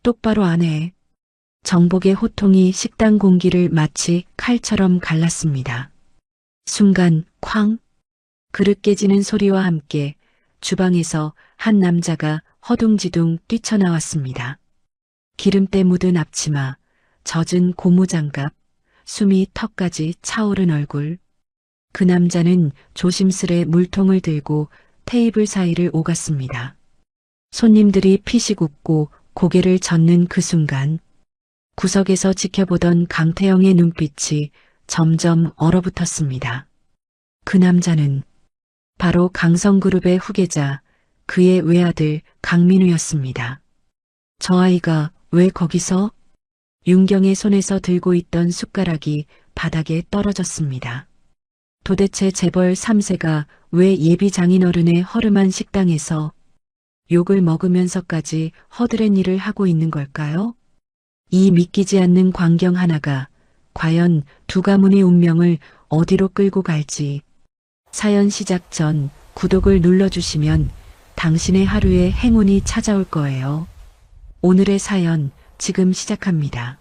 똑바로 안 해. 정복의 호통이 식당 공기를 마치 칼처럼 갈랐습니다. 순간 쾅! 그릇 깨지는 소리와 함께 주방에서 한 남자가 허둥지둥 뛰쳐나왔습니다. 기름때 묻은 앞치마, 젖은 고무장갑, 숨이 턱까지 차오른 얼굴. 그 남자는 조심스레 물통을 들고 테이블 사이를 오갔습니다. 손님들이 피식 웃고 고개를 젓는 그 순간 구석에서 지켜보던 강태영의 눈빛이 점점 얼어붙었습니다. 그 남자는 바로 강성그룹의 후계자, 그의 외아들 강민우였습니다. 저 아이가 왜 거기서? 윤경의 손에서 들고 있던 숟가락이 바닥에 떨어졌습니다. 도대체 재벌 3세가 왜 예비 장인어른의 허름한 식당에서 욕을 먹으면서까지 허드렛 일을 하고 있는 걸까요? 이 믿기지 않는 광경 하나가 과연 두 가문의 운명을 어디로 끌고 갈지. 사연 시작 전 구독을 눌러주시면 당신의 하루에 행운이 찾아올 거예요. 오늘의 사연 지금 시작합니다.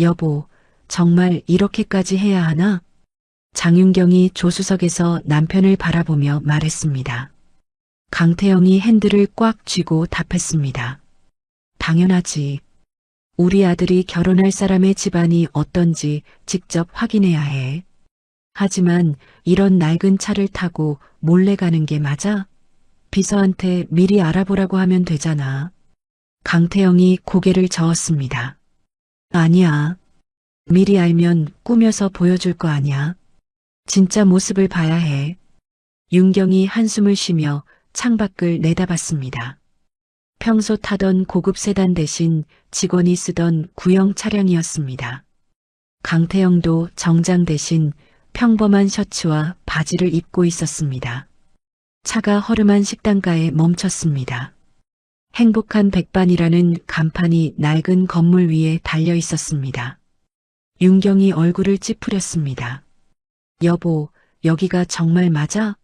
여보, 정말 이렇게까지 해야 하나? 장윤경이 조수석에서 남편을 바라보며 말했습니다. 강태영이 핸들을 꽉 쥐고 답했습니다. 당연하지. 우리 아들이 결혼할 사람의 집안이 어떤지 직접 확인해야 해. 하지만 이런 낡은 차를 타고 몰래 가는 게 맞아? 비서한테 미리 알아보라고 하면 되잖아. 강태영이 고개를 저었습니다. 아니야. 미리 알면 꾸며서 보여줄 거 아니야. 진짜 모습을 봐야 해. 윤경이 한숨을 쉬며 창밖을 내다봤습니다. 평소 타던 고급 세단 대신 직원이 쓰던 구형 차량이었습니다. 강태영도 정장 대신 평범한 셔츠와 바지를 입고 있었습니다. 차가 허름한 식당가에 멈췄습니다. 행복한 백반이라는 간판이 낡은 건물 위에 달려 있었습니다. 윤경이 얼굴을 찌푸렸습니다. 여보, 여기가 정말 맞아?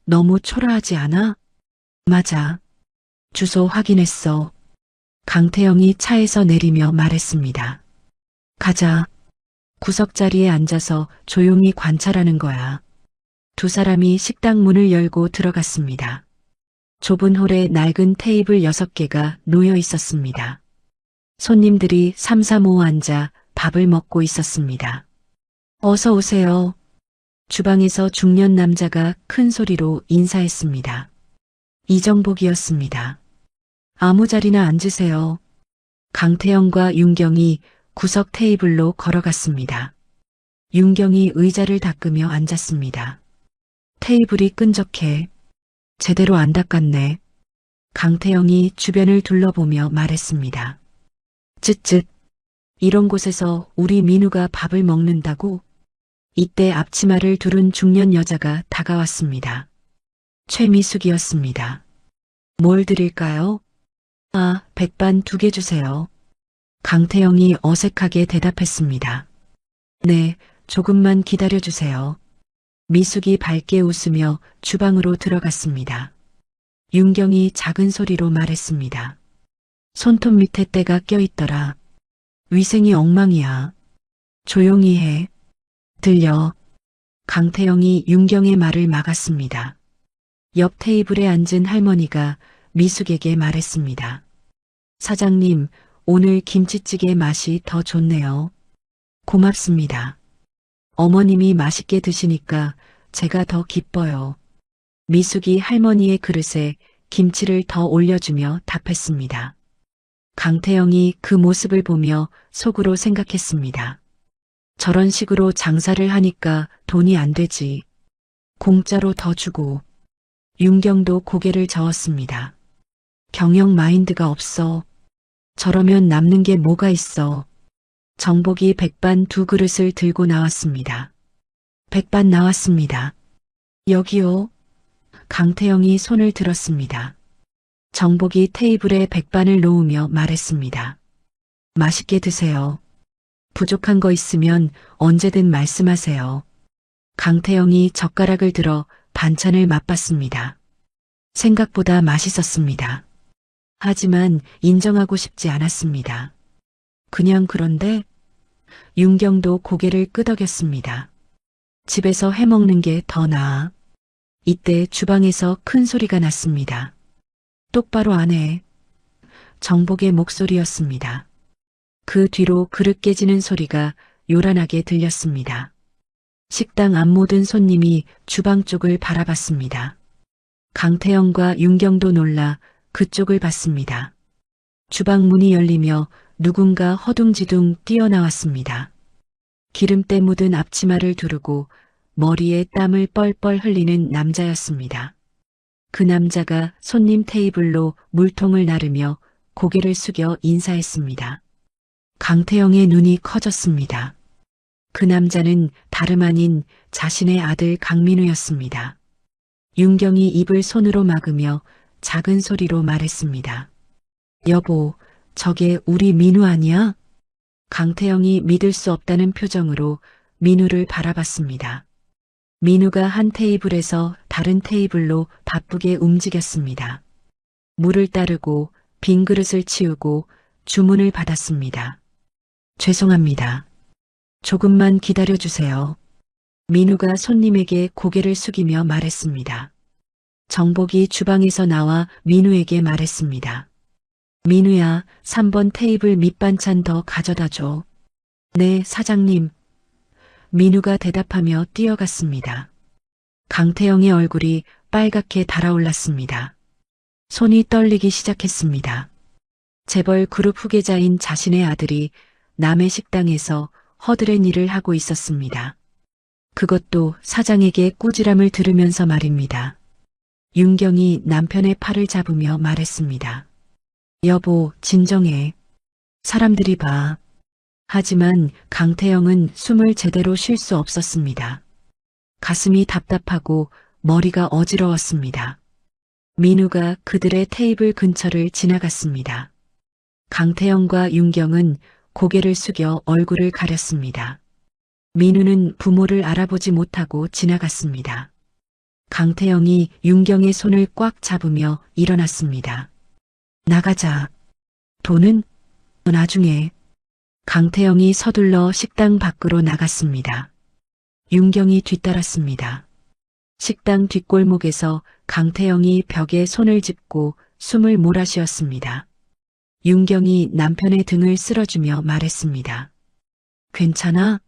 너무 초라하지 않아? 맞아. 주소 확인했어. 강태영이 차에서 내리며 말했습니다. 가자. 구석자리에 앉아서 조용히 관찰하는 거야. 두 사람이 식당 문을 열고 들어갔습니다. 좁은 홀에 낡은 테이블 6개가 놓여 있었습니다. 손님들이 삼삼오오 앉아 밥을 먹고 있었습니다. 어서 오세요. 주방에서 중년 남자가 큰 소리로 인사했습니다. 이정복이었습니다. 아무 자리나 앉으세요. 강태영과 윤경이 구석 테이블로 걸어갔습니다. 윤경이 의자를 닦으며 앉았습니다. 테이블이 끈적해. 제대로 안 닦았네. 강태영이 주변을 둘러보며 말했습니다. 쯧쯧. 이런 곳에서 우리 민우가 밥을 먹는다고? 이때 앞치마를 두른 중년 여자가 다가왔습니다. 최미숙이었습니다. 뭘 드릴까요? 아, 백반 2개 주세요. 강태영이 어색하게 대답했습니다. 네, 조금만 기다려주세요. 미숙이 밝게 웃으며 주방으로 들어갔습니다. 윤경이 작은 소리로 말했습니다. 손톱 밑에 때가 껴있더라. 위생이 엉망이야. 조용히 해. 들려. 강태영이 윤경의 말을 막았습니다. 옆 테이블에 앉은 할머니가 미숙에게 말했습니다. 사장님, 오늘 김치찌개 맛이 더 좋네요. 고맙습니다. 어머님이 맛있게 드시니까 제가 더 기뻐요. 미숙이 할머니의 그릇에 김치를 더 올려주며 답했습니다. 강태영이 그 모습을 보며 속으로 생각했습니다. 저런 식으로 장사를 하니까 돈이 안 되지. 공짜로 더 주고. 윤경도 고개를 저었습니다. 경영 마인드가 없어. 저러면 남는 게 뭐가 있어. 정복이 백반 2그릇을 들고 나왔습니다. 백반 나왔습니다. 여기요. 강태영이 손을 들었습니다. 정복이 테이블에 백반을 놓으며 말했습니다. 맛있게 드세요. 부족한 거 있으면 언제든 말씀하세요. 강태영이 젓가락을 들어 반찬을 맛봤습니다. 생각보다 맛있었습니다. 하지만 인정하고 싶지 않았습니다. 그냥 그런데 윤경도 고개를 끄덕였습니다. 집에서 해먹는 게 더 나아. 이때 주방에서 큰 소리가 났습니다. 똑바로 안 해. 정복의 목소리였습니다. 그 뒤로 그릇 깨지는 소리가 요란하게 들렸습니다. 식당 앞 모든 손님이 주방 쪽을 바라봤습니다. 강태영과 윤경도 놀라 그쪽을 봤습니다. 주방 문이 열리며 누군가 허둥지둥 뛰어나왔습니다. 기름때 묻은 앞치마를 두르고 머리에 땀을 뻘뻘 흘리는 남자였습니다. 그 남자가 손님 테이블로 물통을 나르며 고개를 숙여 인사했습니다. 강태영의 눈이 커졌습니다. 그 남자는 다름 아닌 자신의 아들 강민우였습니다. 윤경이 입을 손으로 막으며 작은 소리로 말했습니다. 여보, 저게 우리 민우 아니야? 강태영이 믿을 수 없다는 표정으로 민우를 바라봤습니다. 민우가 한 테이블에서 다른 테이블로 바쁘게 움직였습니다. 물을 따르고 빈 그릇을 치우고 주문을 받았습니다. 죄송합니다. 조금만 기다려주세요. 민우가 손님에게 고개를 숙이며 말했습니다. 정복이 주방에서 나와 민우에게 말했습니다. 민우야, 3번 테이블 밑반찬 더 가져다 줘. 네, 사장님. 민우가 대답하며 뛰어갔습니다. 강태영의 얼굴이 빨갛게 달아올랐습니다. 손이 떨리기 시작했습니다. 재벌 그룹 후계자인 자신의 아들이 남의 식당에서 허드렛 일을 하고 있었습니다. 그것도 사장에게 꾸지람을 들으면서 말입니다. 윤경이 남편의 팔을 잡으며 말했습니다. 여보, 진정해. 사람들이 봐. 하지만 강태영은 숨을 제대로 쉴 수 없었습니다. 가슴이 답답하고 머리가 어지러웠습니다. 민우가 그들의 테이블 근처를 지나갔습니다. 강태영과 윤경은 고개를 숙여 얼굴을 가렸습니다. 민우는 부모를 알아보지 못하고 지나갔습니다. 강태영이 윤경의 손을 꽉 잡으며 일어났습니다. 나가자. 돈은 나중에. 강태영이 서둘러 식당 밖으로 나갔습니다. 윤경이 뒤따랐습니다. 식당 뒷골목에서 강태영이 벽에 손을 짚고 숨을 몰아쉬었습니다. 윤경이 남편의 등을 쓸어주며 말했습니다. 괜찮아?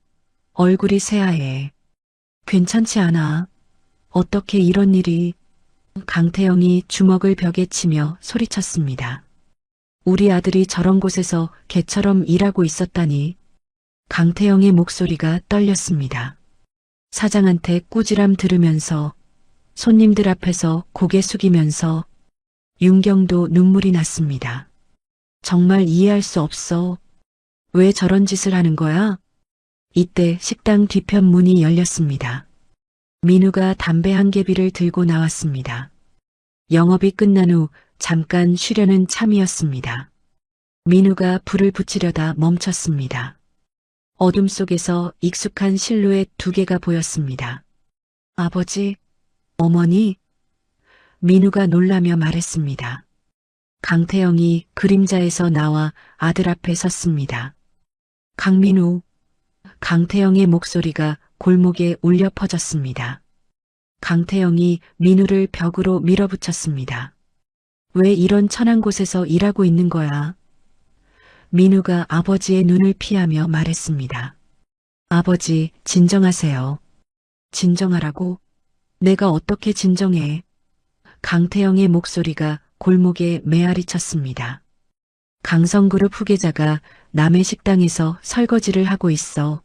얼굴이 새하얘. 괜찮지 않아. 어떻게 이런 일이. 강태영이 주먹을 벽에 치며 소리쳤습니다. 우리 아들이 저런 곳에서 개처럼 일하고 있었다니. 강태영의 목소리가 떨렸습니다. 사장한테 꾸지람 들으면서 손님들 앞에서 고개 숙이면서 윤경도 눈물이 났습니다. 정말 이해할 수 없어. 왜 저런 짓을 하는 거야? 이때 식당 뒤편 문이 열렸습니다. 민우가 담배 한 개비를 들고 나왔습니다. 영업이 끝난 후 잠깐 쉬려는 참이었습니다. 민우가 불을 붙이려다 멈췄습니다. 어둠 속에서 익숙한 실루엣 두 개가 보였습니다. 아버지, 어머니. 민우가 놀라며 말했습니다. 강태영이 그림자에서 나와 아들 앞에 섰습니다. 강민우. 강태영의 목소리가 골목에 울려 퍼졌습니다. 강태영이 민우를 벽으로 밀어붙였습니다. 왜 이런 천한 곳에서 일하고 있는 거야? 민우가 아버지의 눈을 피하며 말했습니다. 아버지, 진정하세요. 진정하라고? 내가 어떻게 진정해? 강태영의 목소리가 골목에 메아리 쳤습니다. 강성그룹 후계자가 남의 식당에서 설거지를 하고 있어.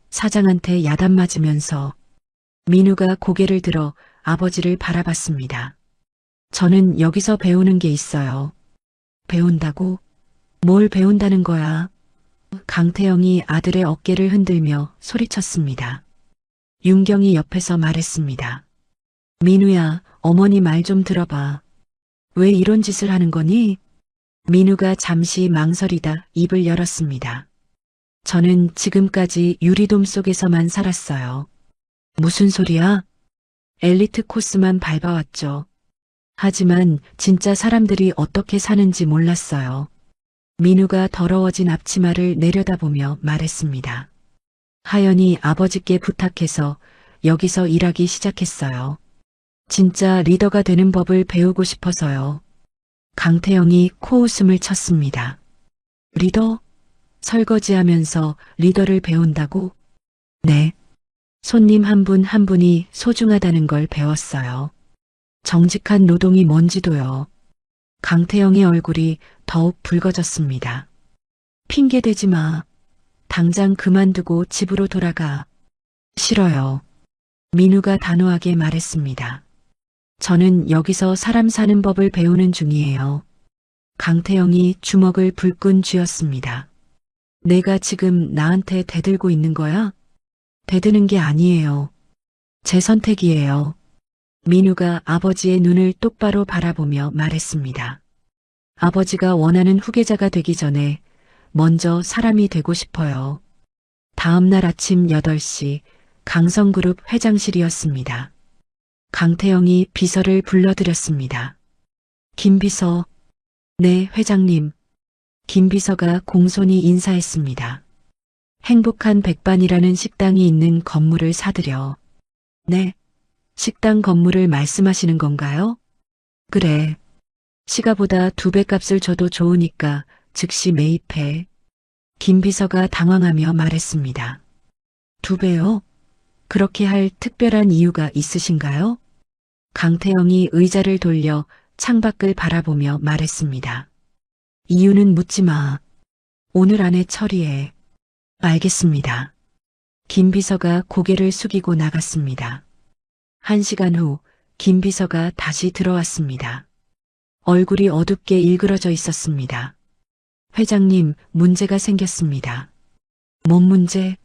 사장한테 야단 맞으면서. 민우가 고개를 들어 아버지를 바라봤습니다. 저는 여기서 배우는 게 있어요. 배운다고? 뭘 배운다는 거야? 강태영이 아들의 어깨를 흔들며 소리쳤습니다. 윤경이 옆에서 말했습니다. 민우야, 어머니 말 좀 들어봐. 왜 이런 짓을 하는 거니? 민우가 잠시 망설이다 입을 열었습니다. 저는 지금까지 유리돔 속에서만 살았어요. 무슨 소리야? 엘리트 코스만 밟아왔죠. 하지만 진짜 사람들이 어떻게 사는지 몰랐어요. 민우가 더러워진 앞치마를 내려다보며 말했습니다. 하연이 아버지께 부탁해서 여기서 일하기 시작했어요. 진짜 리더가 되는 법을 배우고 싶어서요. 강태영이 코웃음을 쳤습니다. 리더? 설거지하면서 리더를 배운다고? 네. 손님 한 분 한 분이 소중하다는 걸 배웠어요. 정직한 노동이 뭔지도요. 강태영의 얼굴이 더욱 붉어졌습니다. 핑계대지 마. 당장 그만두고 집으로 돌아가. 싫어요. 민우가 단호하게 말했습니다. 저는 여기서 사람 사는 법을 배우는 중이에요. 강태영이 주먹을 불끈 쥐었습니다. 내가 지금 나한테 대들고 있는 거야? 대드는 게 아니에요. 제 선택이에요. 민우가 아버지의 눈을 똑바로 바라보며 말했습니다. 아버지가 원하는 후계자가 되기 전에 먼저 사람이 되고 싶어요. 다음 날 아침 8시 강성그룹 회장실이었습니다. 강태영이 비서를 불러들였습니다. 김 비서. 네, 회장님. 김 비서가 공손히 인사했습니다. 행복한 백반이라는 식당이 있는 건물을 사들여. 네. 식당 건물을 말씀하시는 건가요? 그래. 시가보다 2배 값을 줘도 좋으니까 즉시 매입해. 김 비서가 당황하며 말했습니다. 2배요? 그렇게 할 특별한 이유가 있으신가요? 강태영이 의자를 돌려 창밖을 바라보며 말했습니다. 이유는 묻지 마. 오늘 안에 처리해. 알겠습니다. 김 비서가 고개를 숙이고 나갔습니다. 1시간 후 김 비서가 다시 들어왔습니다. 얼굴이 어둡게 일그러져 있었습니다. 회장님, 문제가 생겼습니다. 뭔 문제?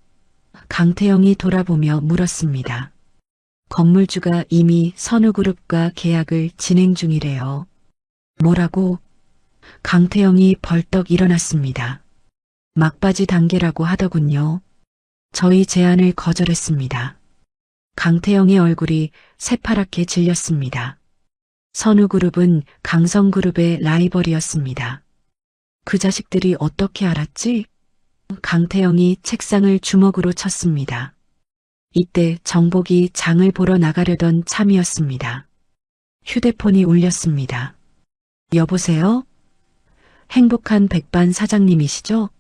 강태영이 돌아보며 물었습니다. 건물주가 이미 선우그룹과 계약을 진행 중이래요. 뭐라고? 강태영이 벌떡 일어났습니다. 막바지 단계라고 하더군요. 저희 제안을 거절했습니다. 강태영의 얼굴이 새파랗게 질렸습니다. 선우그룹은 강성그룹의 라이벌이었습니다. 그 자식들이 어떻게 알았지? 강태영이 책상을 주먹으로 쳤습니다. 이때 정복이 장을 보러 나가려던 참이었습니다. 휴대폰이 울렸습니다. 여보세요? 행복한 백반 사장님이시죠?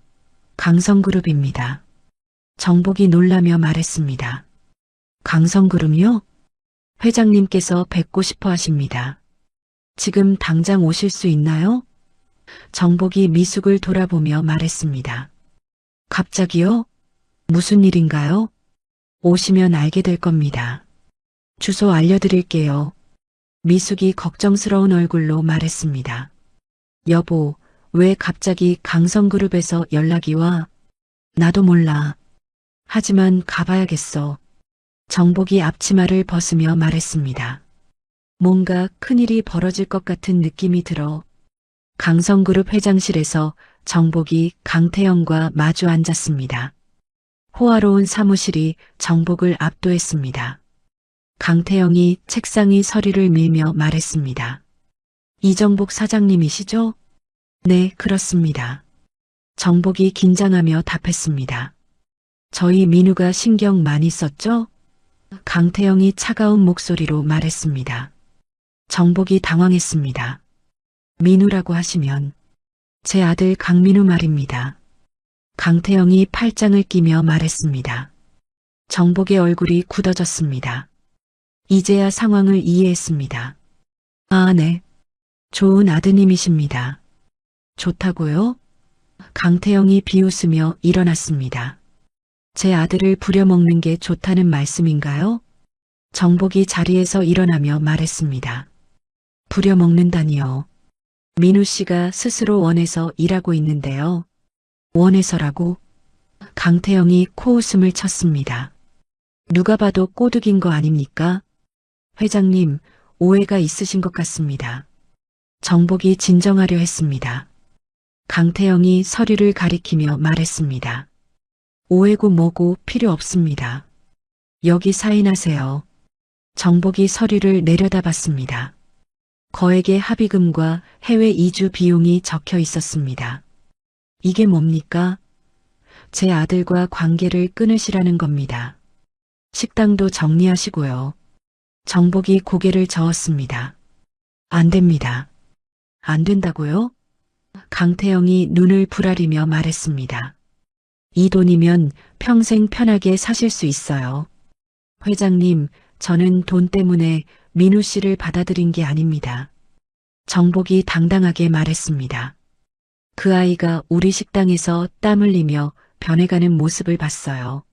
강성그룹입니다. 정복이 놀라며 말했습니다. 강성그룹이요? 회장님께서 뵙고 싶어 하십니다. 지금 당장 오실 수 있나요? 정복이 미숙을 돌아보며 말했습니다. 갑자기요? 무슨 일인가요? 오시면 알게 될 겁니다. 주소 알려드릴게요. 미숙이 걱정스러운 얼굴로 말했습니다. 여보, 왜 갑자기 강성그룹에서 연락이 와? 나도 몰라. 하지만 가봐야겠어. 정복이 앞치마를 벗으며 말했습니다. 뭔가 큰일이 벌어질 것 같은 느낌이 들어. 강성그룹 회장실에서 정복이 강태영과 마주 앉았습니다. 호화로운 사무실이 정복을 압도했습니다. 강태영이 책상의 서리를 밀며 말했습니다. 이정복 사장님이시죠? 네, 그렇습니다. 정복이 긴장하며 답했습니다. 저희 민우가 신경 많이 썼죠? 강태영이 차가운 목소리로 말했습니다. 정복이 당황했습니다. 민우라고 하시면 제 아들 강민우 말입니다. 강태영이 팔짱을 끼며 말했습니다. 정복의 얼굴이 굳어졌습니다. 이제야 상황을 이해했습니다. 아, 네. 좋은 아드님이십니다. 좋다고요? 강태영이 비웃으며 일어났습니다. 제 아들을 부려먹는 게 좋다는 말씀인가요? 정복이 자리에서 일어나며 말했습니다. 부려먹는다니요. 민우 씨가 스스로 원해서 일하고 있는데요. 원해서라고? 강태영이 코웃음을 쳤습니다. 누가 봐도 꼬드긴 거 아닙니까? 회장님, 오해가 있으신 것 같습니다. 정복이 진정하려 했습니다. 강태영이 서류를 가리키며 말했습니다. 오해고 뭐고 필요 없습니다. 여기 사인하세요. 정복이 서류를 내려다봤습니다. 거액의 합의금과 해외 이주 비용이 적혀 있었습니다. 이게 뭡니까? 제 아들과 관계를 끊으시라는 겁니다. 식당도 정리하시고요. 정복이 고개를 저었습니다. 안 됩니다. 안 된다고요? 강태영이 눈을 부라리며 말했습니다. 이 돈이면 평생 편하게 사실 수 있어요. 회장님, 저는 돈 때문에 민우 씨를 받아들인 게 아닙니다. 정복이 당당하게 말했습니다. 그 아이가 우리 식당에서 땀 흘리며 변해가는 모습을 봤어요.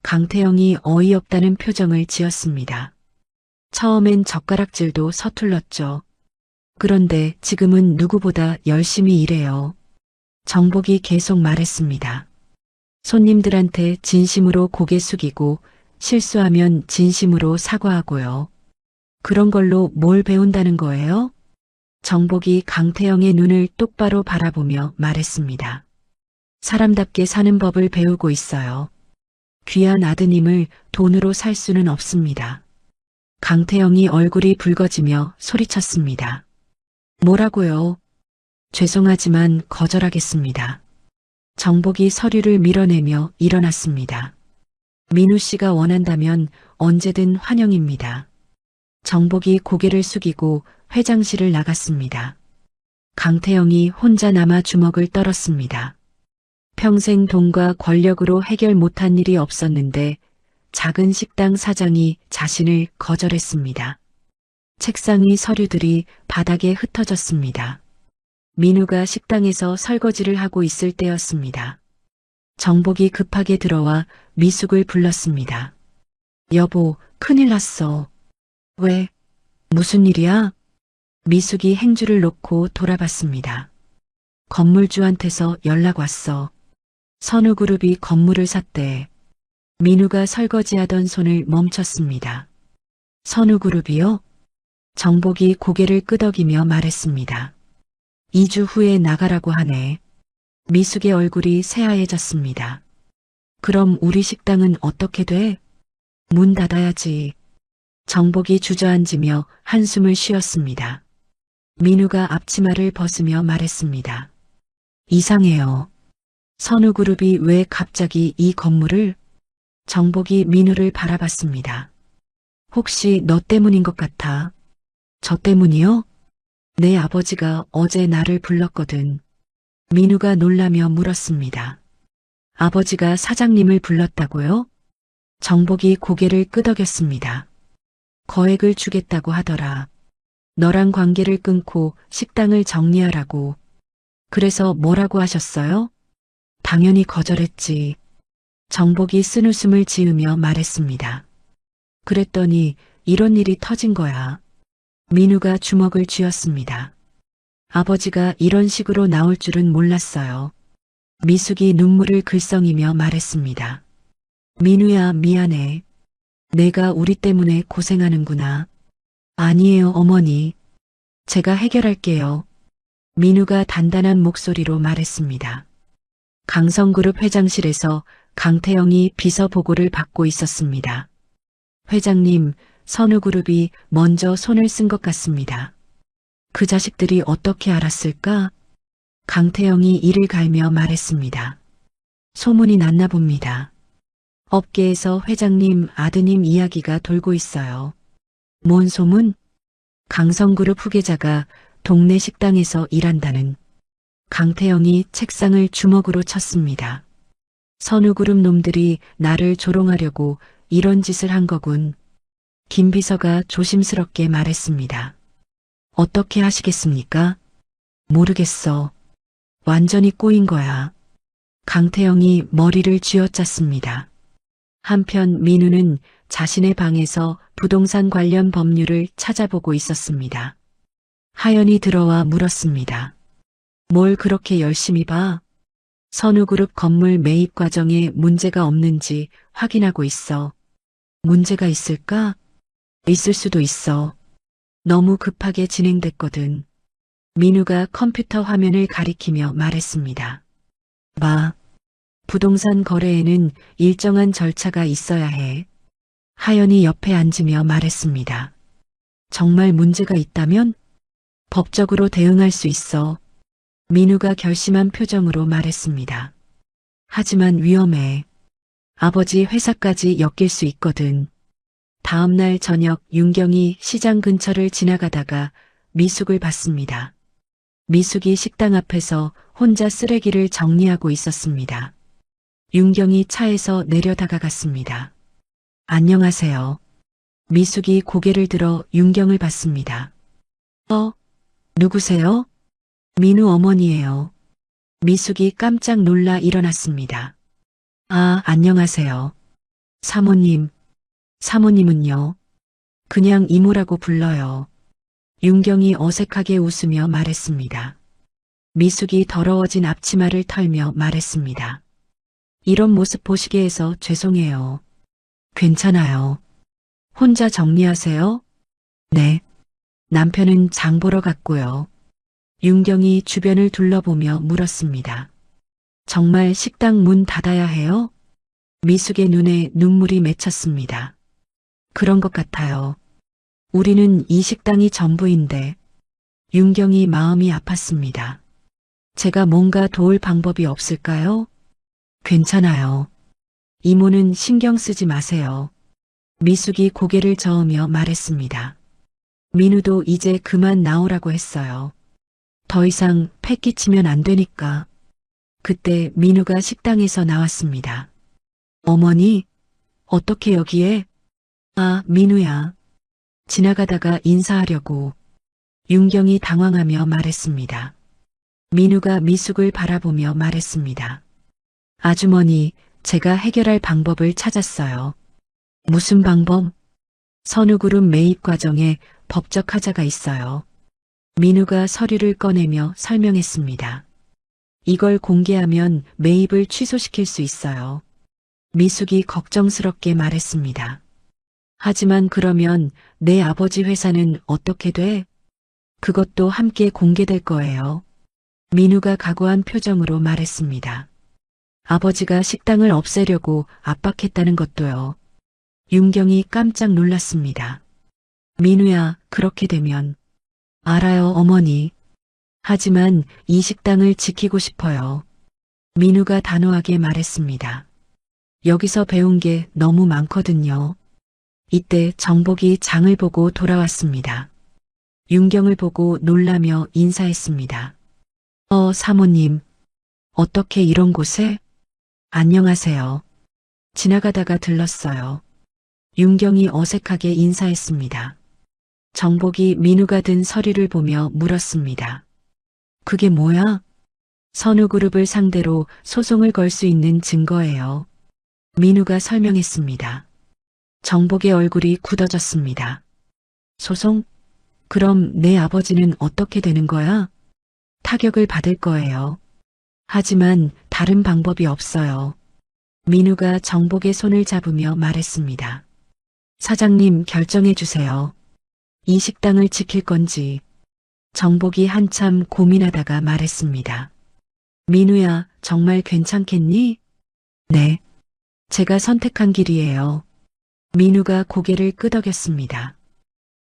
강태영이 어이없다는 표정을 지었습니다. 처음엔 젓가락질도 서툴렀죠. 그런데 지금은 누구보다 열심히 일해요. 정복이 계속 말했습니다. 손님들한테 진심으로 고개 숙이고 실수하면 진심으로 사과하고요. 그런 걸로 뭘 배운다는 거예요? 정복이 강태영의 눈을 똑바로 바라보며 말했습니다. 사람답게 사는 법을 배우고 있어요. 귀한 아드님을 돈으로 살 수는 없습니다. 강태영이 얼굴이 붉어지며 소리쳤습니다. 뭐라고요? 죄송하지만 거절하겠습니다. 정복이 서류를 밀어내며 일어났습니다. 민우 씨가 원한다면 언제든 환영입니다. 정복이 고개를 숙이고 회장실을 나갔습니다. 강태영이 혼자 남아 주먹을 떨었습니다. 평생 돈과 권력으로 해결 못한 일이 없었는데 작은 식당 사장이 자신을 거절했습니다. 책상의 서류들이 바닥에 흩어졌습니다. 민우가 식당에서 설거지를 하고 있을 때였습니다. 정복이 급하게 들어와 미숙을 불렀습니다. 여보, 큰일 났어. 왜? 무슨 일이야? 미숙이 행주를 놓고 돌아봤습니다. 건물주한테서 연락 왔어. 선우그룹이 건물을 샀대. 민우가 설거지하던 손을 멈췄습니다. 선우그룹이요? 정복이 고개를 끄덕이며 말했습니다. 2주 후에 나가라고 하네. 미숙의 얼굴이 새하얘졌습니다. 그럼 우리 식당은 어떻게 돼? 문 닫아야지. 정복이 주저앉으며 한숨을 쉬었습니다. 민우가 앞치마를 벗으며 말했습니다. 이상해요. 선우그룹이 왜 갑자기 이 건물을? 정복이 민우를 바라봤습니다. 혹시 너 때문인 것 같아? 저 때문이요? 내 아버지가 어제 나를 불렀거든. 민우가 놀라며 물었습니다. 아버지가 사장님을 불렀다고요? 정복이 고개를 끄덕였습니다. 거액을 주겠다고 하더라. 너랑 관계를 끊고 식당을 정리하라고. 그래서 뭐라고 하셨어요? 당연히 거절했지. 정복이 쓴웃음을 지으며 말했습니다. 그랬더니 이런 일이 터진 거야. 민우가 주먹을 쥐었습니다. 아버지가 이런 식으로 나올 줄은 몰랐어요. 미숙이 눈물을 글썽이며 말했습니다. 민우야, 미안해. 내가 우리 때문에 고생하는구나. 아니에요, 어머니. 제가 해결할게요. 민우가 단단한 목소리로 말했습니다. 강성그룹 회장실에서 강태영이 비서 보고를 받고 있었습니다. 회장님, 선우그룹이 먼저 손을 쓴 것 같습니다. 그 자식들이 어떻게 알았을까? 강태영이 이를 갈며 말했습니다. 소문이 났나 봅니다. 업계에서 회장님 아드님 이야기가 돌고 있어요. 뭔 소문? 강성그룹 후계자가 동네 식당에서 일한다는. 강태영이 책상을 주먹으로 쳤습니다. 선우그룹 놈들이 나를 조롱하려고 이런 짓을 한 거군. 김 비서가 조심스럽게 말했습니다. 어떻게 하시겠습니까? 모르겠어. 완전히 꼬인 거야. 강태영이 머리를 쥐어짰습니다. 한편 민우는 자신의 방에서 부동산 관련 법률을 찾아보고 있었습니다. 하연이 들어와 물었습니다. 뭘 그렇게 열심히 봐? 선우그룹 건물 매입 과정에 문제가 없는지 확인하고 있어. 문제가 있을까? 있을 수도 있어. 너무 급하게 진행됐거든. 민우가 컴퓨터 화면을 가리키며 말했습니다. 부동산 거래에는 일정한 절차가 있어야 해. 하연이 옆에 앉으며 말했습니다. 정말 문제가 있다면? 법적으로 대응할 수 있어. 민우가 결심한 표정으로 말했습니다. 하지만 위험해. 아버지 회사까지 엮일 수 있거든. 다음 날 저녁 윤경이 시장 근처를 지나가다가 미숙을 봤습니다. 미숙이 식당 앞에서 혼자 쓰레기를 정리하고 있었습니다. 윤경이 차에서 내려 다가갔습니다. 안녕하세요. 미숙이 고개를 들어 윤경을 봤습니다. 누구세요? 민우 어머니예요. 미숙이 깜짝 놀라 일어났습니다. 아, 안녕하세요. 사모님. 사모님은요? 그냥 이모라고 불러요. 윤경이 어색하게 웃으며 말했습니다. 미숙이 더러워진 앞치마를 털며 말했습니다. 이런 모습 보시게 해서 죄송해요. 괜찮아요. 혼자 정리하세요? 네. 남편은 장 보러 갔고요. 윤경이 주변을 둘러보며 물었습니다. 정말 식당 문 닫아야 해요? 미숙의 눈에 눈물이 맺혔습니다. 그런 것 같아요. 우리는 이 식당이 전부인데. 윤경이 마음이 아팠습니다. 제가 뭔가 도울 방법이 없을까요? 괜찮아요. 이모는 신경 쓰지 마세요. 미숙이 고개를 저으며 말했습니다. 민우도 이제 그만 나오라고 했어요. 더 이상 패 끼치면 안 되니까. 그때 민우가 식당에서 나왔습니다. 어머니, 어떻게 여기에? 아, 민우야. 지나가다가 인사하려고. 윤경이 당황하며 말했습니다. 민우가 미숙을 바라보며 말했습니다. 아주머니, 제가 해결할 방법을 찾았어요. 무슨 방법? 선우그룹 매입 과정에 법적 하자가 있어요. 민우가 서류를 꺼내며 설명했습니다. 이걸 공개하면 매입을 취소시킬 수 있어요. 미숙이 걱정스럽게 말했습니다. 하지만 그러면 내 아버지 회사는 어떻게 돼? 그것도 함께 공개될 거예요. 민우가 각오한 표정으로 말했습니다. 아버지가 식당을 없애려고 압박했다는 것도요. 윤경이 깜짝 놀랐습니다. 민우야, 그렇게 되면. 알아요, 어머니. 하지만 이 식당을 지키고 싶어요. 민우가 단호하게 말했습니다. 여기서 배운 게 너무 많거든요. 이때 정복이 장을 보고 돌아왔습니다. 윤경을 보고 놀라며 인사했습니다. 사모님. 어떻게 이런 곳에? 안녕하세요. 지나가다가 들렀어요. 윤경이 어색하게 인사했습니다. 정복이 민우가 든 서류를 보며 물었습니다. 그게 뭐야? 선우그룹을 상대로 소송을 걸 수 있는 증거예요. 민우가 설명했습니다. 정복의 얼굴이 굳어졌습니다. 소송? 그럼 내 아버지는 어떻게 되는 거야? 타격을 받을 거예요. 하지만 다른 방법이 없어요. 민우가 정복의 손을 잡으며 말했습니다. 사장님, 결정해 주세요. 이 식당을 지킬 건지. 정복이 한참 고민하다가 말했습니다. 민우야, 정말 괜찮겠니? 네. 제가 선택한 길이에요. 민우가 고개를 끄덕였습니다.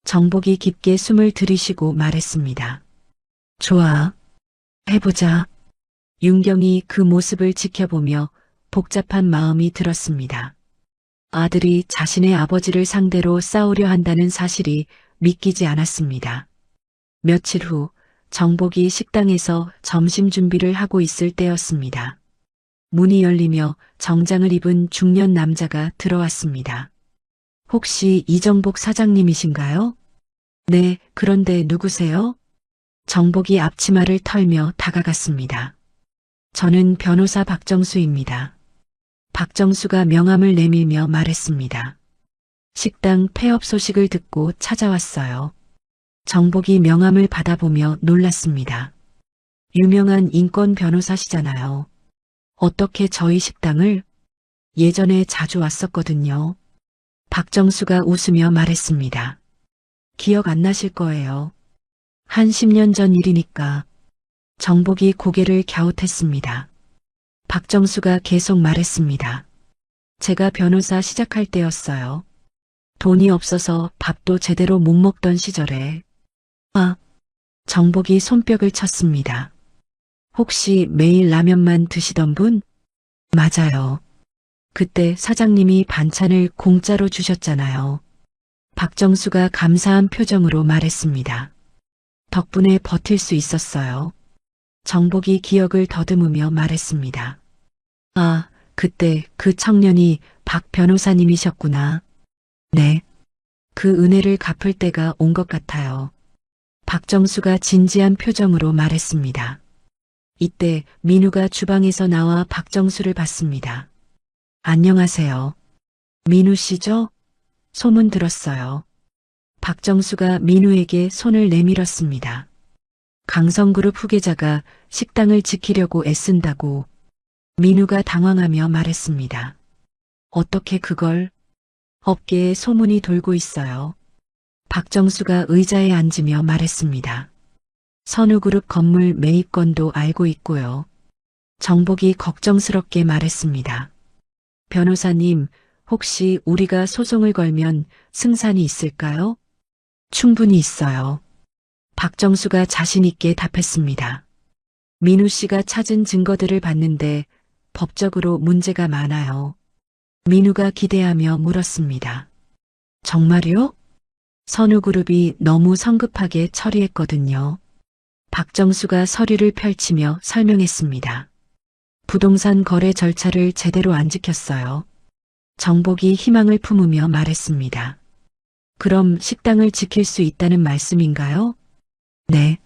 정복이 깊게 숨을 들이쉬고 말했습니다. 좋아. 해보자. 윤경이 그 모습을 지켜보며 복잡한 마음이 들었습니다. 아들이 자신의 아버지를 상대로 싸우려 한다는 사실이 믿기지 않았습니다. 며칠 후 정복이 식당에서 점심 준비를 하고 있을 때였습니다. 문이 열리며 정장을 입은 중년 남자가 들어왔습니다. 혹시 이정복 사장님이신가요? 네, 그런데 누구세요? 정복이 앞치마를 털며 다가갔습니다. 저는 변호사 박정수입니다. 박정수가 명함을 내밀며 말했습니다. 식당 폐업 소식을 듣고 찾아왔어요. 정복이 명함을 받아보며 놀랐습니다. 유명한 인권 변호사시잖아요. 어떻게 저희 식당을? 예전에 자주 왔었거든요. 박정수가 웃으며 말했습니다. 기억 안 나실 거예요. 한 10년 전 일이니까. 정복이 고개를 갸웃했습니다. 박정수가 계속 말했습니다. 제가 변호사 시작할 때였어요. 돈이 없어서 밥도 제대로 못 먹던 시절에. 정복이 손뼉을 쳤습니다. 혹시 매일 라면만 드시던 분? 맞아요. 그때 사장님이 반찬을 공짜로 주셨잖아요. 박정수가 감사한 표정으로 말했습니다. 덕분에 버틸 수 있었어요. 정복이 기억을 더듬으며 말했습니다. 아, 그때 그 청년이 박 변호사님이셨구나. 네. 그 은혜를 갚을 때가 온 것 같아요. 박정수가 진지한 표정으로 말했습니다. 이때 민우가 주방에서 나와 박정수를 봤습니다. 안녕하세요. 민우 씨죠? 소문 들었어요. 박정수가 민우에게 손을 내밀었습니다. 강성그룹 후계자가 식당을 지키려고 애쓴다고 민우가 당황하며 말했습니다. 어떻게 그걸? 업계에 소문이 돌고 있어요. 박정수가 의자에 앉으며 말했습니다. 선우그룹 건물 매입건도 알고 있고요. 정복이 걱정스럽게 말했습니다. 변호사님, 혹시 우리가 소송을 걸면 승산이 있을까요? 충분히 있어요. 박정수가 자신 있게 답했습니다. 민우 씨가 찾은 증거들을 봤는데 법적으로 문제가 많아요. 민우가 기대하며 물었습니다. 정말요? 선우그룹이 너무 성급하게 처리했거든요. 박정수가 서류를 펼치며 설명했습니다. 부동산 거래 절차를 제대로 안 지켰어요. 정복이 희망을 품으며 말했습니다. 그럼 식당을 지킬 수 있다는 말씀인가요? 네.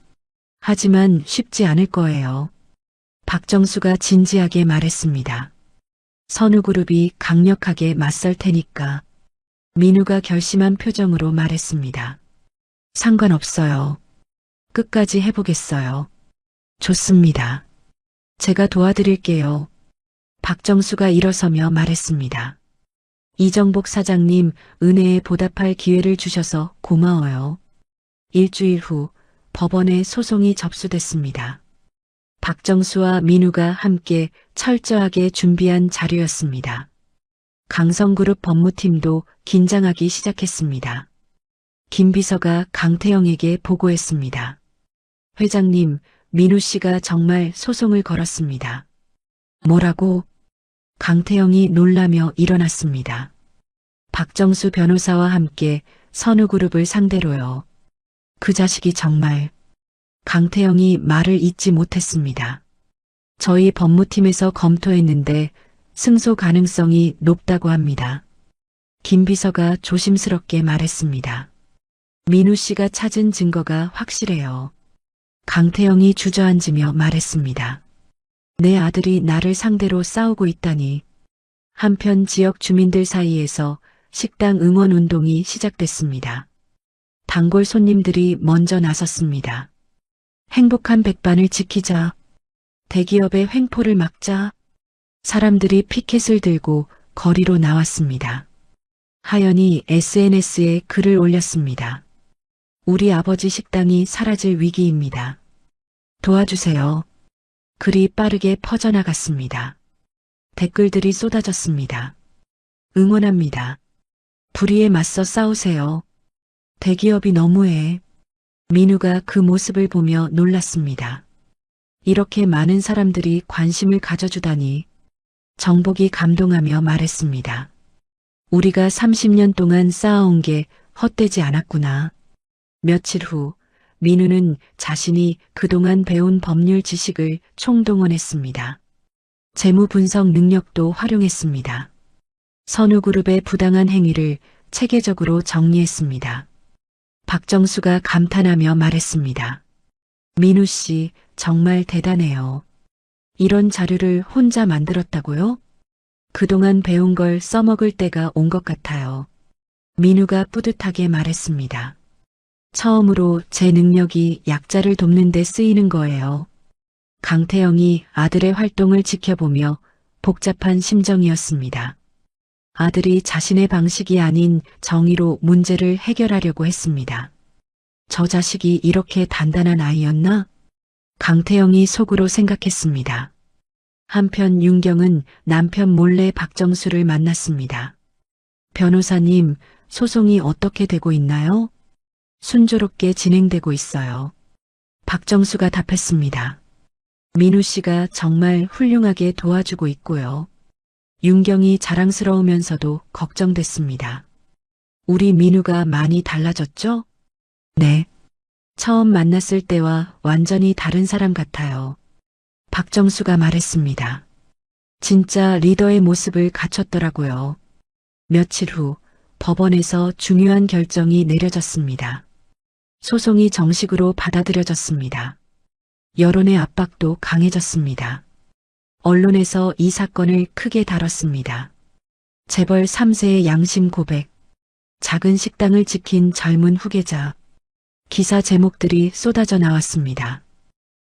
하지만 쉽지 않을 거예요. 박정수가 진지하게 말했습니다. 선우그룹이 강력하게 맞설 테니까. 민우가 결심한 표정으로 말했습니다. 상관없어요. 끝까지 해보겠어요. 좋습니다. 제가 도와드릴게요. 박정수가 일어서며 말했습니다. 이정복 사장님, 은혜에 보답할 기회를 주셔서 고마워요. 일주일 후 법원에 소송이 접수됐습니다. 박정수와 민우가 함께 철저하게 준비한 자료였습니다. 강성그룹 법무팀도 긴장하기 시작했습니다. 김 비서가 강태영에게 보고했습니다. 회장님, 민우 씨가 정말 소송을 걸었습니다. 뭐라고? 강태영이 놀라며 일어났습니다. 박정수 변호사와 함께 선우그룹을 상대로요. 그 자식이 정말. 강태영이 말을 잇지 못했습니다. 저희 법무팀에서 검토했는데 승소 가능성이 높다고 합니다. 김 비서가 조심스럽게 말했습니다. 민우 씨가 찾은 증거가 확실해요. 강태영이 주저앉으며 말했습니다. 내 아들이 나를 상대로 싸우고 있다니. 한편 지역 주민들 사이에서 식당 응원 운동이 시작됐습니다. 단골 손님들이 먼저 나섰습니다. 행복한 백반을 지키자. 대기업의 횡포를 막자. 사람들이 피켓을 들고 거리로 나왔습니다. 하연이 SNS에 글을 올렸습니다. 우리 아버지 식당이 사라질 위기입니다. 도와주세요. 글이 빠르게 퍼져나갔습니다. 댓글들이 쏟아졌습니다. 응원합니다. 불의에 맞서 싸우세요. 대기업이 너무해. 민우가 그 모습을 보며 놀랐습니다. 이렇게 많은 사람들이 관심을 가져주다니. 정복이 감동하며 말했습니다. 우리가 30년 동안 쌓아온 게 헛되지 않았구나. 며칠 후 민우는 자신이 그동안 배운 법률 지식을 총동원했습니다. 재무 분석 능력도 활용했습니다. 선우그룹의 부당한 행위를 체계적으로 정리했습니다. 박정수가 감탄하며 말했습니다. 민우 씨 정말 대단해요. 이런 자료를 혼자 만들었다고요? 그동안 배운 걸 써먹을 때가 온 것 같아요. 민우가 뿌듯하게 말했습니다. 처음으로 제 능력이 약자를 돕는 데 쓰이는 거예요. 강태영이 아들의 활동을 지켜보며 복잡한 심정이었습니다. 아들이 자신의 방식이 아닌 정의로 문제를 해결하려고 했습니다. 저 자식이 이렇게 단단한 아이였나? 강태영이 속으로 생각했습니다. 한편 윤경은 남편 몰래 박정수를 만났습니다. 변호사님, 소송이 어떻게 되고 있나요? 순조롭게 진행되고 있어요. 박정수가 답했습니다. 민우 씨가 정말 훌륭하게 도와주고 있고요. 윤경이 자랑스러우면서도 걱정됐습니다. 우리 민우가 많이 달라졌죠? 네. 처음 만났을 때와 완전히 다른 사람 같아요. 박정수가 말했습니다. 진짜 리더의 모습을 갖췄더라고요. 며칠 후 법원에서 중요한 결정이 내려졌습니다. 소송이 정식으로 받아들여졌습니다. 여론의 압박도 강해졌습니다. 언론에서 이 사건을 크게 다뤘습니다. 재벌 3세의 양심 고백, 작은 식당을 지킨 젊은 후계자, 기사 제목들이 쏟아져 나왔습니다.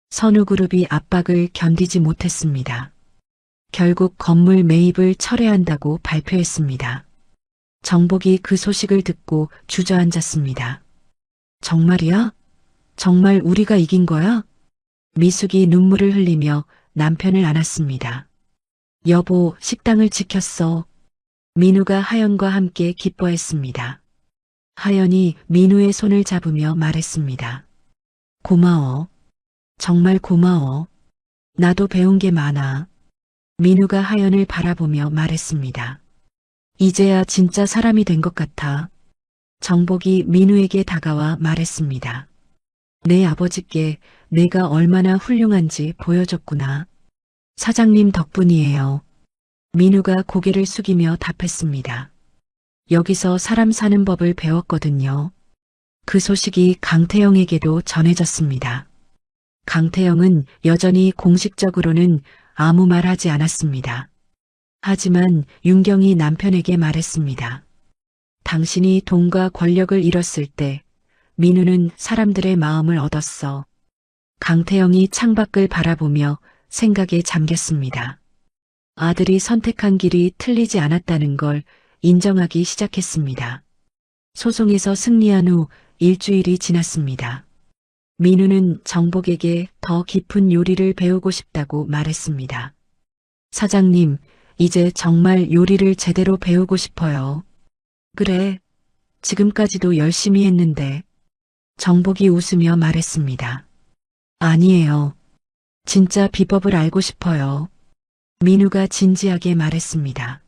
선우그룹이 압박을 견디지 못했습니다. 결국 건물 매입을 철회한다고 발표했습니다. 정복이 그 소식을 듣고 주저앉았습니다. 정말이야? 정말 우리가 이긴 거야? 미숙이 눈물을 흘리며 남편을 안았습니다. 여보, 식당을 지켰어. 민우가 하연과 함께 기뻐했습니다. 하연이 민우의 손을 잡으며 말했습니다. 고마워. 정말 고마워. 나도 배운 게 많아. 민우가 하연을 바라보며 말했습니다. 이제야 진짜 사람이 된 것 같아. 정복이 민우에게 다가와 말했습니다. 내 아버지께 내가 얼마나 훌륭한지 보여줬구나. 사장님 덕분이에요. 민우가 고개를 숙이며 답했습니다. 여기서 사람 사는 법을 배웠거든요. 그 소식이 강태영에게도 전해졌습니다. 강태영은 여전히 공식적으로는 아무 말 하지 않았습니다. 하지만 윤경이 남편에게 말했습니다. 당신이 돈과 권력을 잃었을 때 민우는 사람들의 마음을 얻었어. 강태영이 창밖을 바라보며 생각에 잠겼습니다. 아들이 선택한 길이 틀리지 않았다는 걸 인정하기 시작했습니다. 소송에서 승리한 후 일주일이 지났습니다. 민우는 정복에게 더 깊은 요리를 배우고 싶다고 말했습니다. 사장님, 이제 정말 요리를 제대로 배우고 싶어요. 그래, 지금까지도 열심히 했는데. 정복이 웃으며 말했습니다. 아니에요. 진짜 비법을 알고 싶어요. 민우가 진지하게 말했습니다.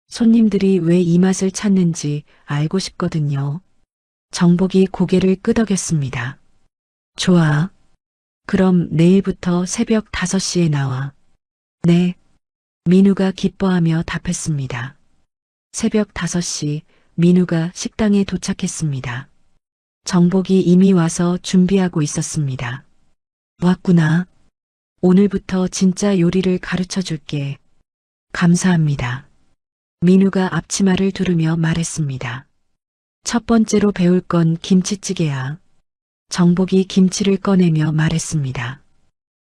손님들이 왜 이 맛을 찾는지 알고 싶거든요. 정복이 고개를 끄덕였습니다. 좋아. 그럼 내일부터 새벽 5시에 나와. 네. 민우가 기뻐하며 답했습니다. 새벽 5시 민우가 식당에 도착했습니다. 정복이 이미 와서 준비하고 있었습니다. 왔구나. 오늘부터 진짜 요리를 가르쳐 줄게. 감사합니다. 민우가 앞치마를 두르며 말했습니다. 첫 번째로 배울 건 김치찌개야. 정복이 김치를 꺼내며 말했습니다.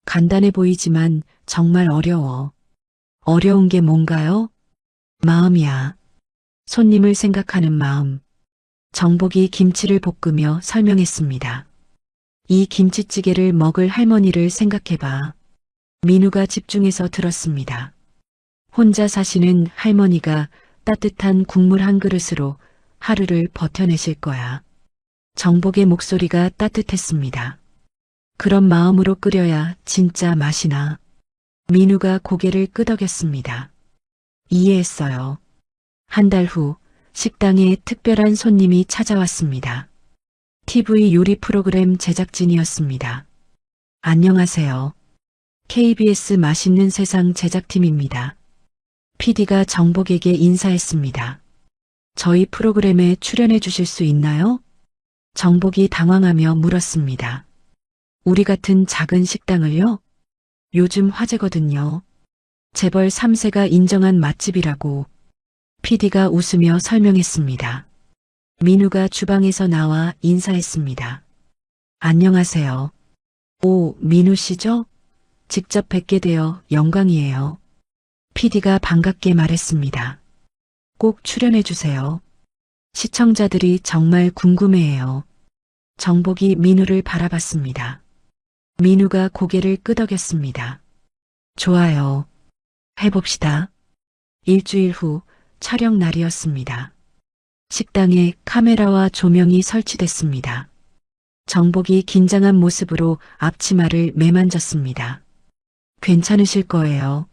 간단해 보이지만 정말 어려워. 어려운 게 뭔가요? 마음이야. 손님을 생각하는 마음. 정복이 김치를 볶으며 설명했습니다. 이 김치찌개를 먹을 할머니를 생각해봐. 민우가 집중해서 들었습니다. 혼자 사시는 할머니가 따뜻한 국물 한 그릇으로 하루를 버텨내실 거야. 정복의 목소리가 따뜻했습니다. 그런 마음으로 끓여야 진짜 맛이 나. 민우가 고개를 끄덕였습니다. 이해했어요. 한 달 후 식당에 특별한 손님이 찾아왔습니다. TV 요리 프로그램 제작진이었습니다. 안녕하세요. KBS 맛있는 세상 제작팀입니다. PD가 정복에게 인사했습니다. 저희 프로그램에 출연해 주실 수 있나요? 정복이 당황하며 물었습니다. 우리 같은 작은 식당을요? 요즘 화제거든요. 재벌 3세가 인정한 맛집이라고. PD가 웃으며 설명했습니다. 민우가 주방에서 나와 인사했습니다. 안녕하세요. 오, 민우 씨죠? 직접 뵙게 되어 영광이에요. PD가 반갑게 말했습니다. 꼭 출연해 주세요. 시청자들이 정말 궁금해해요. 정복이 민우를 바라봤습니다. 민우가 고개를 끄덕였습니다. 좋아요. 해봅시다. 일주일 후 촬영 날이었습니다. 식당에 카메라와 조명이 설치됐습니다. 정복이 긴장한 모습으로 앞치마를 매만졌습니다. 괜찮으실 거예요.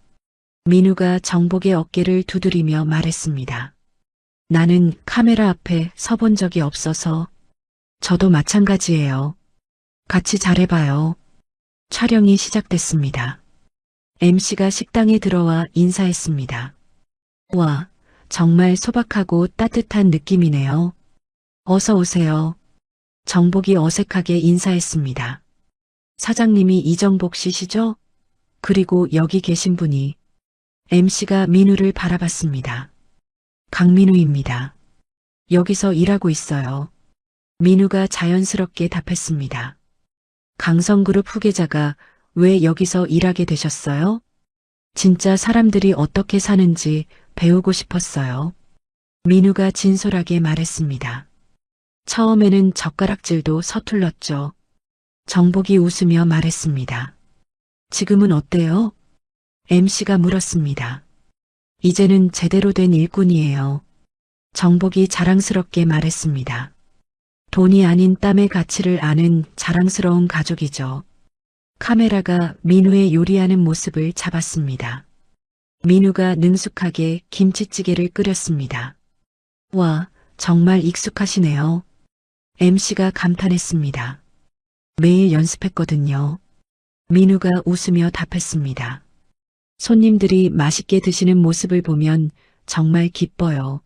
민우가 정복의 어깨를 두드리며 말했습니다. 나는 카메라 앞에 서본 적이 없어서. 저도 마찬가지예요. 같이 잘해봐요. 촬영이 시작됐습니다. MC가 식당에 들어와 인사했습니다. 와, 정말 소박하고 따뜻한 느낌이네요. 어서 오세요. 정복이 어색하게 인사했습니다. 사장님이 이정복 씨시죠? 그리고 여기 계신 분이. MC가 민우를 바라봤습니다. 강민우입니다. 여기서 일하고 있어요. 민우가 자연스럽게 답했습니다. 강성그룹 후계자가 왜 여기서 일하게 되셨어요? 진짜 사람들이 어떻게 사는지 배우고 싶었어요. 민우가 진솔하게 말했습니다. 처음에는 젓가락질도 서툴렀죠. 정복이 웃으며 말했습니다. 지금은 어때요? MC가 물었습니다. 이제는 제대로 된 일꾼이에요. 정복이 자랑스럽게 말했습니다. 돈이 아닌 땀의 가치를 아는 자랑스러운 가족이죠. 카메라가 민우의 요리하는 모습을 잡았습니다. 민우가 능숙하게 김치찌개를 끓였습니다. 와, 정말 익숙하시네요. MC가 감탄했습니다. 매일 연습했거든요. 민우가 웃으며 답했습니다. 손님들이 맛있게 드시는 모습을 보면 정말 기뻐요.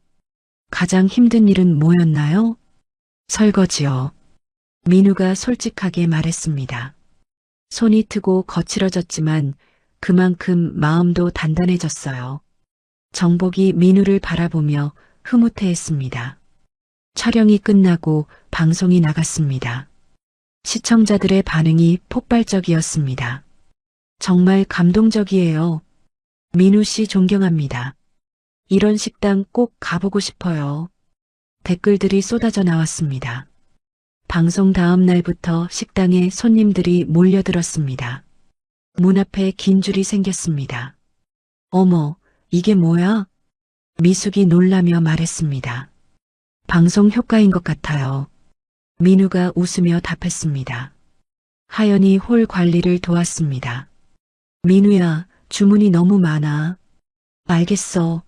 가장 힘든 일은 뭐였나요? 설거지요. 민우가 솔직하게 말했습니다. 손이 트고 거칠어졌지만 그만큼 마음도 단단해졌어요. 정복이 민우를 바라보며 흐뭇해했습니다. 촬영이 끝나고 방송이 나갔습니다. 시청자들의 반응이 폭발적이었습니다. 정말 감동적이에요. 민우 씨 존경합니다. 이런 식당 꼭 가보고 싶어요. 댓글들이 쏟아져 나왔습니다. 방송 다음 날부터 식당에 손님들이 몰려들었습니다. 문 앞에 긴 줄이 생겼습니다. 어머, 이게 뭐야? 미숙이 놀라며 말했습니다. 방송 효과인 것 같아요. 민우가 웃으며 답했습니다. 하연이 홀 관리를 도왔습니다. 민우야, 주문이 너무 많아. 알겠어.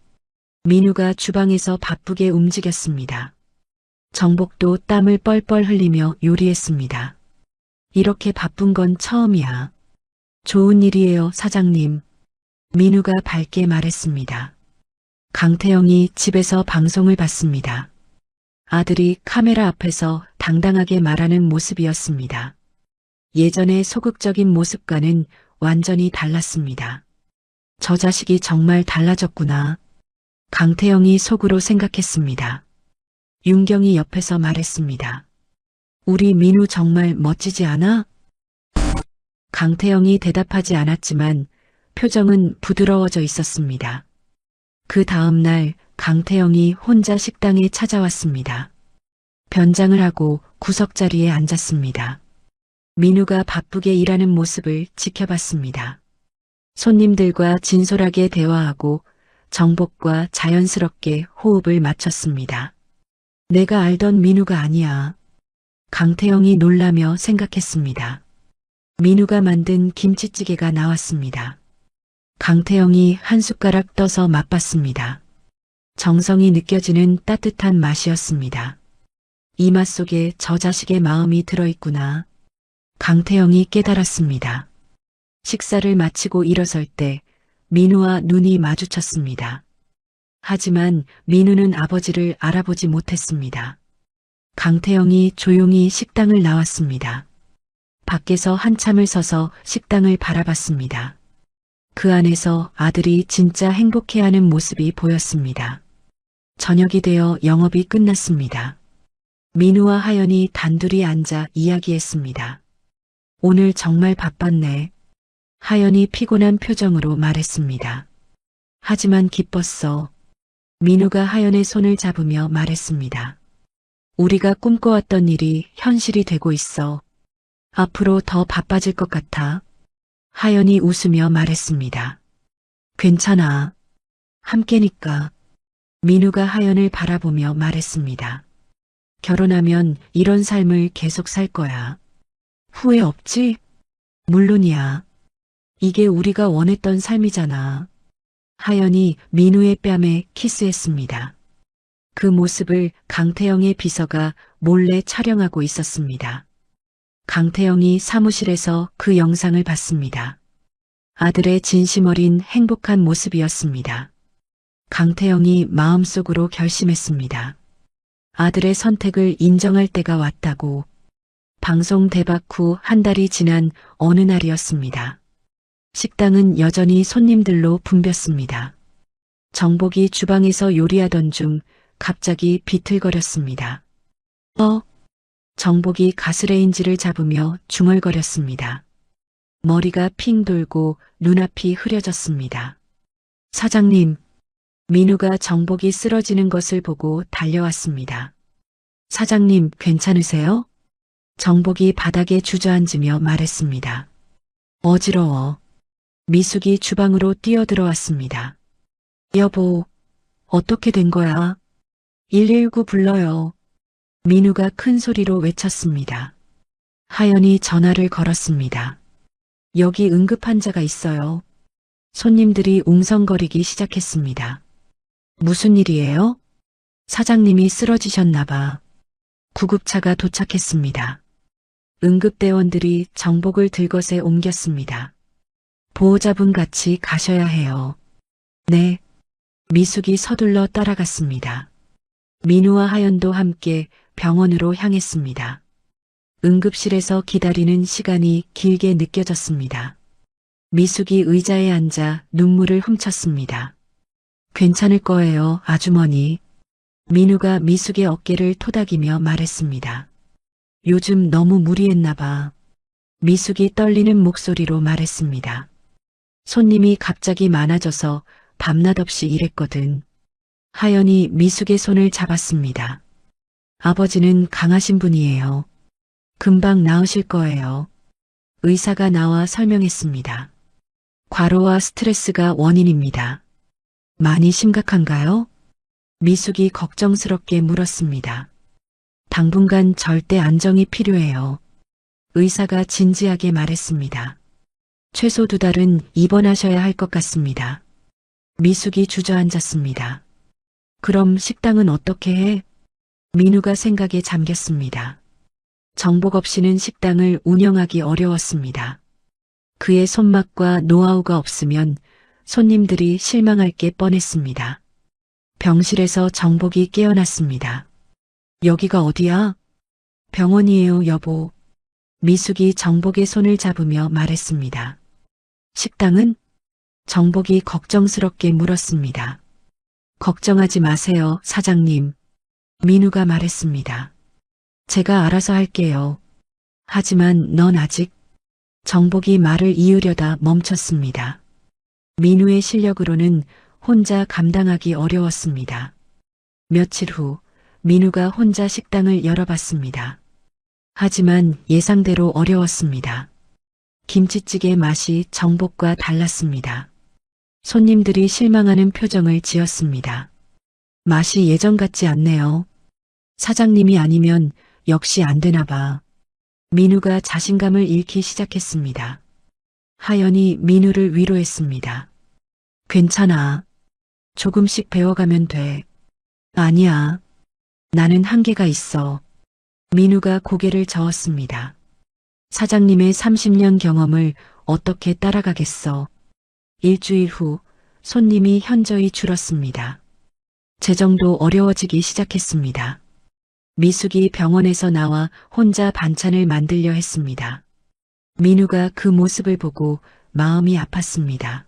민우가 주방에서 바쁘게 움직였습니다. 정복도 땀을 뻘뻘 흘리며 요리했습니다. 이렇게 바쁜 건 처음이야. 좋은 일이에요, 사장님. 민우가 밝게 말했습니다. 강태영이 집에서 방송을 봤습니다. 아들이 카메라 앞에서 당당하게 말하는 모습이었습니다. 예전의 소극적인 모습과는 완전히 달랐습니다. 저 자식이 정말 달라졌구나. 강태영이 속으로 생각했습니다. 윤경이 옆에서 말했습니다. 우리 민우 정말 멋지지 않아? 강태영이 대답하지 않았지만 표정은 부드러워져 있었습니다. 그 다음 날 강태영이 혼자 식당에 찾아왔습니다. 변장을 하고 구석자리에 앉았습니다. 민우가 바쁘게 일하는 모습을 지켜봤습니다. 손님들과 진솔하게 대화하고 정복과 자연스럽게 호흡을 맞췄습니다. 내가 알던 민우가 아니야. 강태영이 놀라며 생각했습니다. 민우가 만든 김치찌개가 나왔습니다. 강태영이 한 숟가락 떠서 맛봤습니다. 정성이 느껴지는 따뜻한 맛이었습니다. 이 맛 속에 저 자식의 마음이 들어있구나. 강태영이 깨달았습니다. 식사를 마치고 일어설 때 민우와 눈이 마주쳤습니다. 하지만 민우는 아버지를 알아보지 못했습니다. 강태영이 조용히 식당을 나왔습니다. 밖에서 한참을 서서 식당을 바라봤습니다. 그 안에서 아들이 진짜 행복해하는 모습이 보였습니다. 저녁이 되어 영업이 끝났습니다. 민우와 하연이 단둘이 앉아 이야기했습니다. 오늘 정말 바빴네. 하연이 피곤한 표정으로 말했습니다. 하지만 기뻤어. 민우가 하연의 손을 잡으며 말했습니다. 우리가 꿈꿔왔던 일이 현실이 되고 있어. 앞으로 더 바빠질 것 같아. 하연이 웃으며 말했습니다. 괜찮아. 함께니까. 민우가 하연을 바라보며 말했습니다. 결혼하면 이런 삶을 계속 살 거야. 후회 없지? 물론이야. 이게 우리가 원했던 삶이잖아. 하연이 민우의 뺨에 키스했습니다. 그 모습을 강태영의 비서가 몰래 촬영하고 있었습니다. 강태영이 사무실에서 그 영상을 봤습니다. 아들의 진심 어린 행복한 모습이었습니다. 강태영이 마음속으로 결심했습니다. 아들의 선택을 인정할 때가 왔다고. 방송 대박 후 한 달이 지난 어느 날이었습니다. 식당은 여전히 손님들로 붐볐습니다. 정복이 주방에서 요리하던 중 갑자기 비틀거렸습니다. 정복이 가스레인지를 잡으며 중얼거렸습니다. 머리가 핑 돌고 눈앞이 흐려졌습니다. 사장님, 민우가 정복이 쓰러지는 것을 보고 달려왔습니다. 사장님, 괜찮으세요? 정복이 바닥에 주저앉으며 말했습니다. 어지러워. 미숙이 주방으로 뛰어들어왔습니다. 여보, 어떻게 된 거야? 119 불러요. 민우가 큰 소리로 외쳤습니다. 하연이 전화를 걸었습니다. 여기 응급 환자가 있어요. 손님들이 웅성거리기 시작했습니다. 무슨 일이에요? 사장님이 쓰러지셨나 봐. 구급차가 도착했습니다. 응급대원들이 정복을 들것에 옮겼습니다. 보호자분 같이 가셔야 해요. 네. 미숙이 서둘러 따라갔습니다. 민우와 하연도 함께 병원으로 향했습니다. 응급실에서 기다리는 시간이 길게 느껴졌습니다. 미숙이 의자에 앉아 눈물을 훔쳤습니다. 괜찮을 거예요, 아주머니. 민우가 미숙의 어깨를 토닥이며 말했습니다. 요즘 너무 무리했나 봐. 미숙이 떨리는 목소리로 말했습니다. 손님이 갑자기 많아져서 밤낮 없이 일했거든. 하연이 미숙의 손을 잡았습니다. 아버지는 강하신 분이에요. 금방 나으실 거예요. 의사가 나와 설명했습니다. 과로와 스트레스가 원인입니다. 많이 심각한가요? 미숙이 걱정스럽게 물었습니다. 당분간 절대 안정이 필요해요. 의사가 진지하게 말했습니다. 최소 2달은 입원하셔야 할 것 같습니다. 미숙이 주저앉았습니다. 그럼 식당은 어떻게 해? 민우가 생각에 잠겼습니다. 정복 없이는 식당을 운영하기 어려웠습니다. 그의 손맛과 노하우가 없으면 손님들이 실망할 게 뻔했습니다. 병실에서 정복이 깨어났습니다. 여기가 어디야? 병원이에요, 여보. 미숙이 정복의 손을 잡으며 말했습니다. 식당은? 정복이 걱정스럽게 물었습니다. 걱정하지 마세요, 사장님. 민우가 말했습니다. 제가 알아서 할게요. 하지만 넌 아직... 정복이 말을 이으려다 멈췄습니다. 민우의 실력으로는 혼자 감당하기 어려웠습니다. 며칠 후 민우가 혼자 식당을 열어봤습니다. 하지만 예상대로 어려웠습니다. 김치찌개 맛이 정복과 달랐습니다. 손님들이 실망하는 표정을 지었습니다. 맛이 예전 같지 않네요. 사장님이 아니면 역시 안 되나 봐. 민우가 자신감을 잃기 시작했습니다. 하연이 민우를 위로했습니다. 괜찮아. 조금씩 배워가면 돼. 아니야. 나는 한계가 있어. 민우가 고개를 저었습니다. 사장님의 30년 경험을 어떻게 따라가겠어. 일주일 후 손님이 현저히 줄었습니다. 재정도 어려워지기 시작했습니다. 미숙이 병원에서 나와 혼자 반찬을 만들려 했습니다. 민우가 그 모습을 보고 마음이 아팠습니다.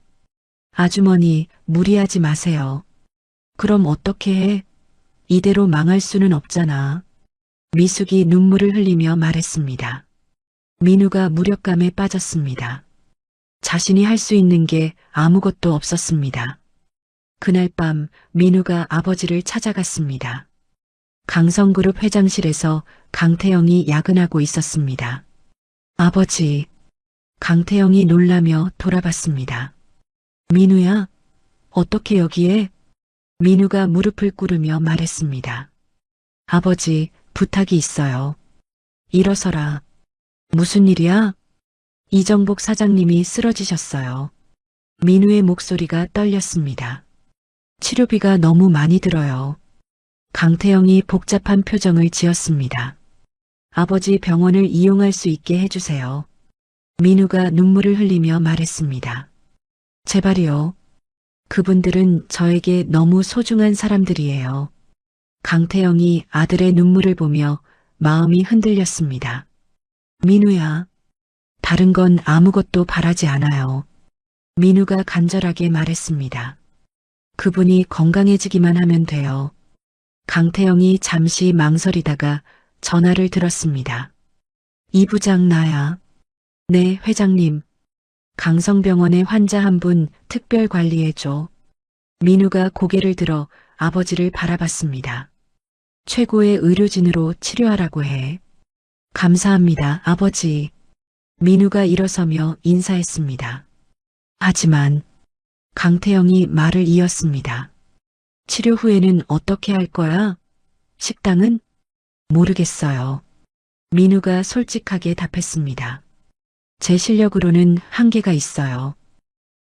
아주머니, 무리하지 마세요. 그럼 어떻게 해? 이대로 망할 수는 없잖아. 미숙이 눈물을 흘리며 말했습니다. 민우가 무력감에 빠졌습니다. 자신이 할 수 있는 게 아무것도 없었습니다. 그날 밤 민우가 아버지를 찾아갔습니다. 강성그룹 회장실에서 강태영이 야근하고 있었습니다. 아버지, 강태영이 놀라며 돌아봤습니다. 민우야, 어떻게 여기에? 민우가 무릎을 꿇으며 말했습니다. 아버지, 부탁이 있어요. 일어서라. 무슨 일이야? 이정복 사장님이 쓰러지셨어요. 민우의 목소리가 떨렸습니다. 치료비가 너무 많이 들어요. 강태영이 복잡한 표정을 지었습니다. 아버지 병원을 이용할 수 있게 해주세요. 민우가 눈물을 흘리며 말했습니다. 제발이요. 그분들은 저에게 너무 소중한 사람들이에요. 강태영이 아들의 눈물을 보며 마음이 흔들렸습니다. 민우야, 다른 건 아무것도 바라지 않아요. 민우가 간절하게 말했습니다. 그분이 건강해지기만 하면 돼요. 강태영이 잠시 망설이다가 전화를 들었습니다. 이 부장 나야. 네, 회장님. 강성병원에 환자 한 분 특별 관리해줘. 민우가 고개를 들어 아버지를 바라봤습니다. 최고의 의료진으로 치료하라고 해. 감사합니다, 아버지. 민우가 일어서며 인사했습니다. 하지만 강태영이 말을 이었습니다. 치료 후에는 어떻게 할 거야? 식당은? 모르겠어요. 민우가 솔직하게 답했습니다. 제 실력으로는 한계가 있어요.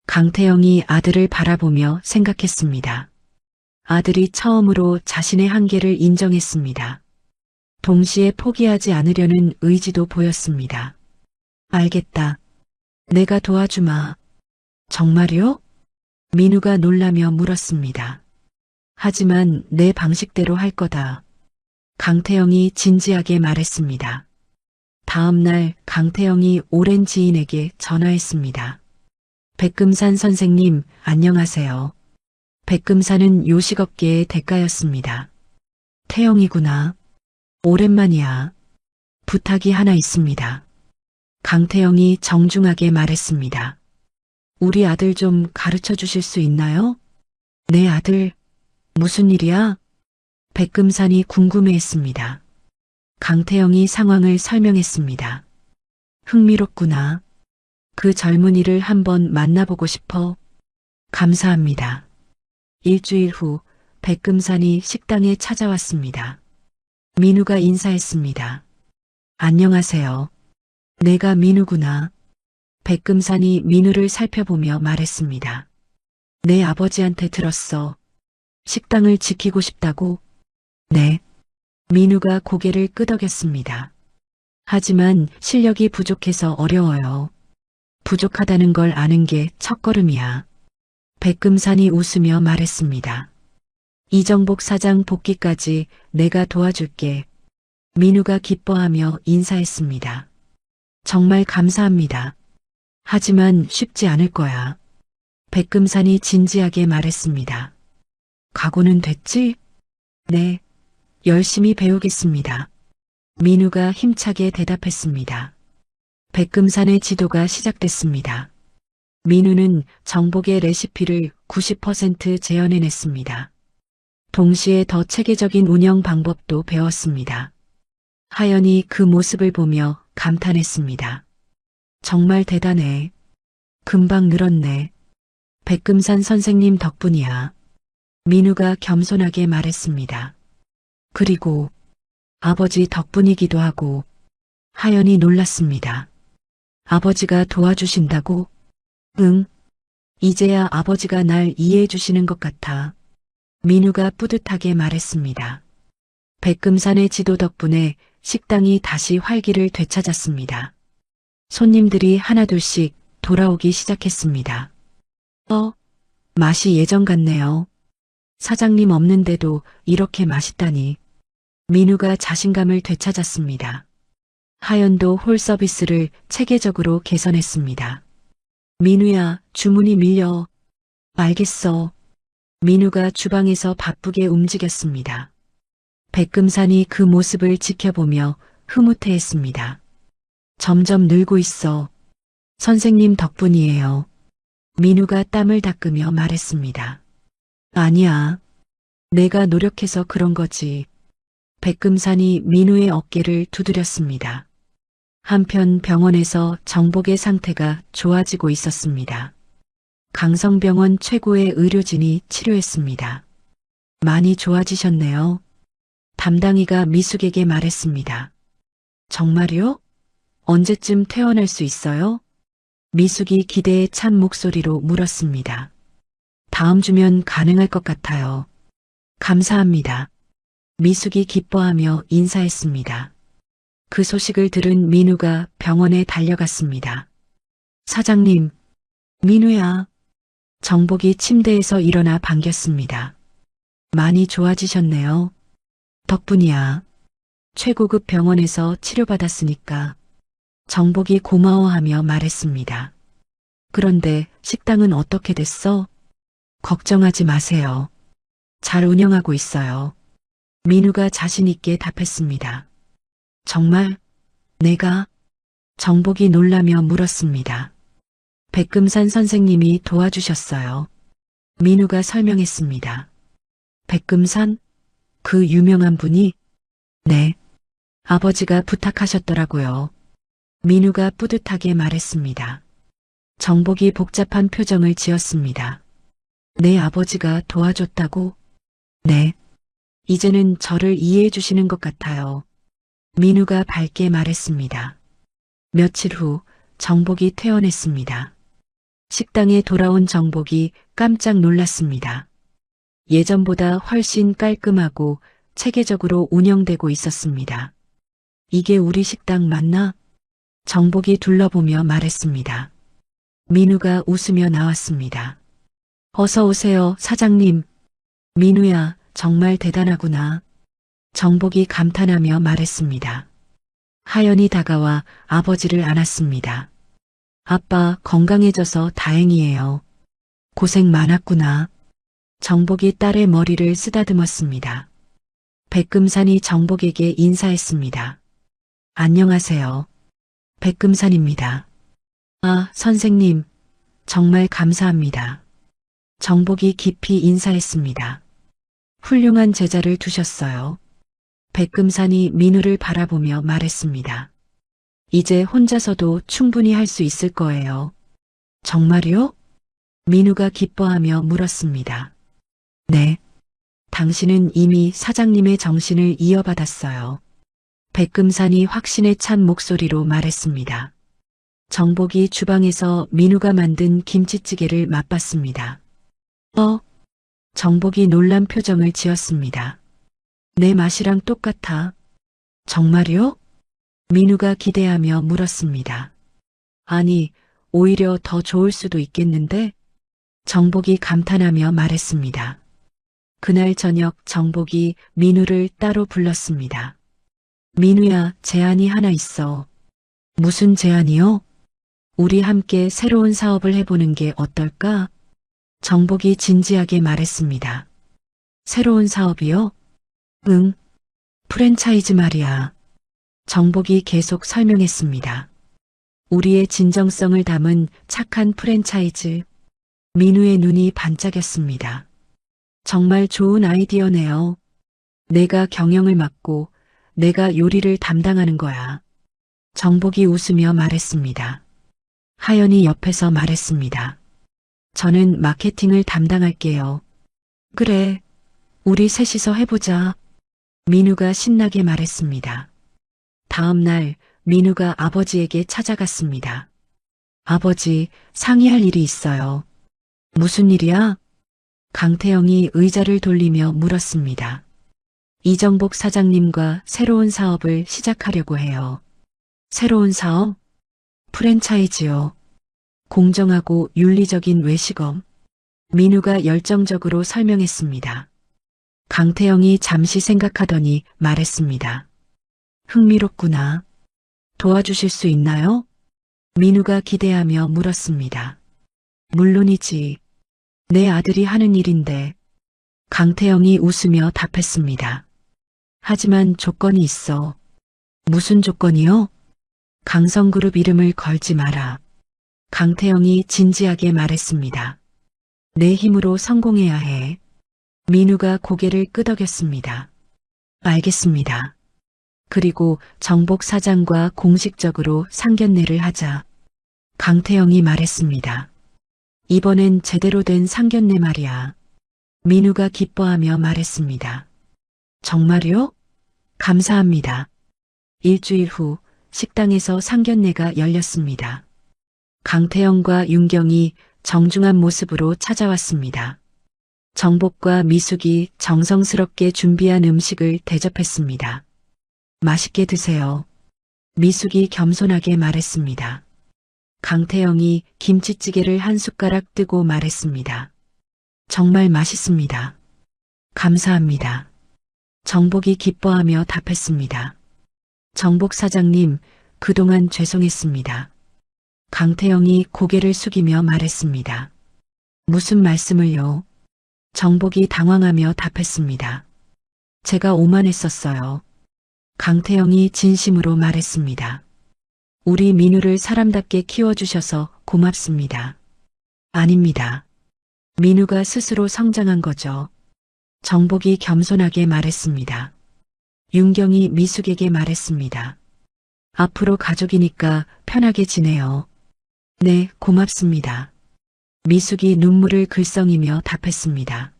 강태영이 아들을 바라보며 생각했습니다. 아들이 처음으로 자신의 한계를 인정했습니다. 동시에 포기하지 않으려는 의지도 보였습니다. 알겠다. 내가 도와주마. 정말요? 민우가 놀라며 물었습니다. 하지만 내 방식대로 할 거다. 강태영이 진지하게 말했습니다. 다음 날 강태영이 오랜 지인에게 전화했습니다. 백금산 선생님, 안녕하세요. 백금산은 요식업계의 대가였습니다. 태영이구나. 오랜만이야. 부탁이 하나 있습니다. 강태영이 정중하게 말했습니다. 우리 아들 좀 가르쳐 주실 수 있나요? 내 아들, 무슨 일이야? 백금산이 궁금해했습니다. 강태영이 상황을 설명했습니다. 흥미롭구나. 그 젊은이를 한번 만나보고 싶어. 감사합니다. 일주일 후 백금산이 식당에 찾아왔습니다. 민우가 인사했습니다. 안녕하세요. 내가 민우구나. 백금산이 민우를 살펴보며 말했습니다. 내 아버지한테 들었어. 식당을 지키고 싶다고? 네. 민우가 고개를 끄덕였습니다. 하지만 실력이 부족해서 어려워요. 부족하다는 걸 아는 게 첫걸음이야. 백금산이 웃으며 말했습니다. 이정복 사장 복귀까지 내가 도와줄게. 민우가 기뻐하며 인사했습니다. 정말 감사합니다. 하지만 쉽지 않을 거야. 백금산이 진지하게 말했습니다. 각오는 됐지? 네. 열심히 배우겠습니다. 민우가 힘차게 대답했습니다. 백금산의 지도가 시작됐습니다. 민우는 정복의 레시피를 90% 재현해냈습니다. 동시에 더 체계적인 운영 방법도 배웠습니다. 하연이 그 모습을 보며 감탄했습니다. 정말 대단해. 금방 늘었네. 백금산 선생님 덕분이야. 민우가 겸손하게 말했습니다. 그리고 아버지 덕분이기도 하고. 하연이 놀랐습니다. 아버지가 도와주신다고? 응. 이제야 아버지가 날 이해해 주시는 것 같아. 민우가 뿌듯하게 말했습니다. 백금산의 지도 덕분에 식당이 다시 활기를 되찾았습니다. 손님들이 하나둘씩 돌아오기 시작했습니다. 맛이 예전 같네요. 사장님 없는데도 이렇게 맛있다니. 민우가 자신감을 되찾았습니다. 하연도 홀 서비스를 체계적으로 개선했습니다. 민우야, 주문이 밀려. 알겠어. 민우가 주방에서 바쁘게 움직였습니다. 백금산이 그 모습을 지켜보며 흐뭇해했습니다. 점점 늘고 있어. 선생님 덕분이에요. 민우가 땀을 닦으며 말했습니다. 아니야. 내가 노력해서 그런 거지. 백금산이 민우의 어깨를 두드렸습니다. 한편 병원에서 정복의 상태가 좋아지고 있었습니다. 강성병원 최고의 의료진이 치료했습니다. 많이 좋아지셨네요. 담당이가 미숙에게 말했습니다. 정말요? 언제쯤 퇴원할 수 있어요? 미숙이 기대에 찬 목소리로 물었습니다. 다음 주면 가능할 것 같아요. 감사합니다. 미숙이 기뻐하며 인사했습니다. 그 소식을 들은 민우가 병원에 달려갔습니다. 사장님, 민우야. 정복이 침대에서 일어나 반겼습니다. 많이 좋아지셨네요. 덕분이야. 최고급 병원에서 치료받았으니까. 정복이 고마워하며 말했습니다. 그런데 식당은 어떻게 됐어? 걱정하지 마세요. 잘 운영하고 있어요. 민우가 자신 있게 답했습니다. 정말? 내가? 정복이 놀라며 물었습니다. 백금산 선생님이 도와주셨어요. 민우가 설명했습니다. 백금산? 그 유명한 분이? 네. 아버지가 부탁하셨더라고요. 민우가 뿌듯하게 말했습니다. 정복이 복잡한 표정을 지었습니다. 내 아버지가 도와줬다고? 네. 이제는 저를 이해해 주시는 것 같아요. 민우가 밝게 말했습니다. 며칠 후 정복이 퇴원했습니다. 식당에 돌아온 정복이 깜짝 놀랐습니다. 예전보다 훨씬 깔끔하고 체계적으로 운영되고 있었습니다. 이게 우리 식당 맞나? 정복이 둘러보며 말했습니다. 민우가 웃으며 나왔습니다. 어서 오세요, 사장님. 민우야, 정말 대단하구나. 정복이 감탄하며 말했습니다. 하연이 다가와 아버지를 안았습니다. 아빠 건강해져서 다행이에요. 고생 많았구나. 정복이 딸의 머리를 쓰다듬었습니다. 백금산이 정복에게 인사했습니다. 안녕하세요. 백금산입니다. 아, 선생님. 정말 감사합니다. 정복이 깊이 인사했습니다. 훌륭한 제자를 두셨어요. 백금산이 민우를 바라보며 말했습니다. 이제 혼자서도 충분히 할 수 있을 거예요. 정말요? 민우가 기뻐하며 물었습니다. 네. 당신은 이미 사장님의 정신을 이어받았어요. 백금산이 확신에 찬 목소리로 말했습니다. 정복이 주방에서 민우가 만든 김치찌개를 맛봤습니다. 정복이 놀란 표정을 지었습니다. 내 맛이랑 똑같아. 정말요? 민우가 기대하며 물었습니다. 아니, 오히려 더 좋을 수도 있겠는데? 정복이 감탄하며 말했습니다. 그날 저녁 정복이 민우를 따로 불렀습니다. 민우야, 제안이 하나 있어. 무슨 제안이요? 우리 함께 새로운 사업을 해보는 게 어떨까? 정복이 진지하게 말했습니다. 새로운 사업이요? 응. 프랜차이즈 말이야. 정복이 계속 설명했습니다. 우리의 진정성을 담은 착한 프랜차이즈. 민우의 눈이 반짝였습니다. 정말 좋은 아이디어네요. 내가 경영을 맡고 내가 요리를 담당하는 거야. 정복이 웃으며 말했습니다. 하연이 옆에서 말했습니다. 저는 마케팅을 담당할게요. 그래, 우리 셋이서 해보자. 민우가 신나게 말했습니다. 다음 날 민우가 아버지에게 찾아갔습니다. 아버지, 상의할 일이 있어요. 무슨 일이야? 강태영이 의자를 돌리며 물었습니다. 이정복 사장님과 새로운 사업을 시작하려고 해요. 새로운 사업? 프랜차이즈요. 공정하고 윤리적인 외식업. 민우가 열정적으로 설명했습니다. 강태영이 잠시 생각하더니 말했습니다. 흥미롭구나. 도와주실 수 있나요? 민우가 기대하며 물었습니다. 물론이지. 내 아들이 하는 일인데. 강태영이 웃으며 답했습니다. 하지만 조건이 있어. 무슨 조건이요? 강성그룹 이름을 걸지 마라. 강태영이 진지하게 말했습니다. 내 힘으로 성공해야 해. 민우가 고개를 끄덕였습니다. 알겠습니다. 그리고 정복 사장과 공식적으로 상견례를 하자. 강태영이 말했습니다. 이번엔 제대로 된 상견례 말이야. 민우가 기뻐하며 말했습니다. 정말요? 감사합니다. 일주일 후 식당에서 상견례가 열렸습니다. 강태영과 윤경이 정중한 모습으로 찾아왔습니다. 정복과 미숙이 정성스럽게 준비한 음식을 대접했습니다. 맛있게 드세요. 미숙이 겸손하게 말했습니다. 강태영이 김치찌개를 한 숟가락 뜨고 말했습니다. 정말 맛있습니다. 감사합니다. 정복이 기뻐하며 답했습니다. 정복 사장님, 그동안 죄송했습니다. 강태영이 고개를 숙이며 말했습니다. 무슨 말씀을요? 정복이 당황하며 답했습니다. 제가 오만했었어요. 강태영이 진심으로 말했습니다. 우리 민우를 사람답게 키워주셔서 고맙습니다. 아닙니다. 민우가 스스로 성장한 거죠. 정복이 겸손하게 말했습니다. 윤경이 미숙에게 말했습니다. 앞으로 가족이니까 편하게 지내요. 네, 고맙습니다. 미숙이 눈물을 글썽이며 답했습니다.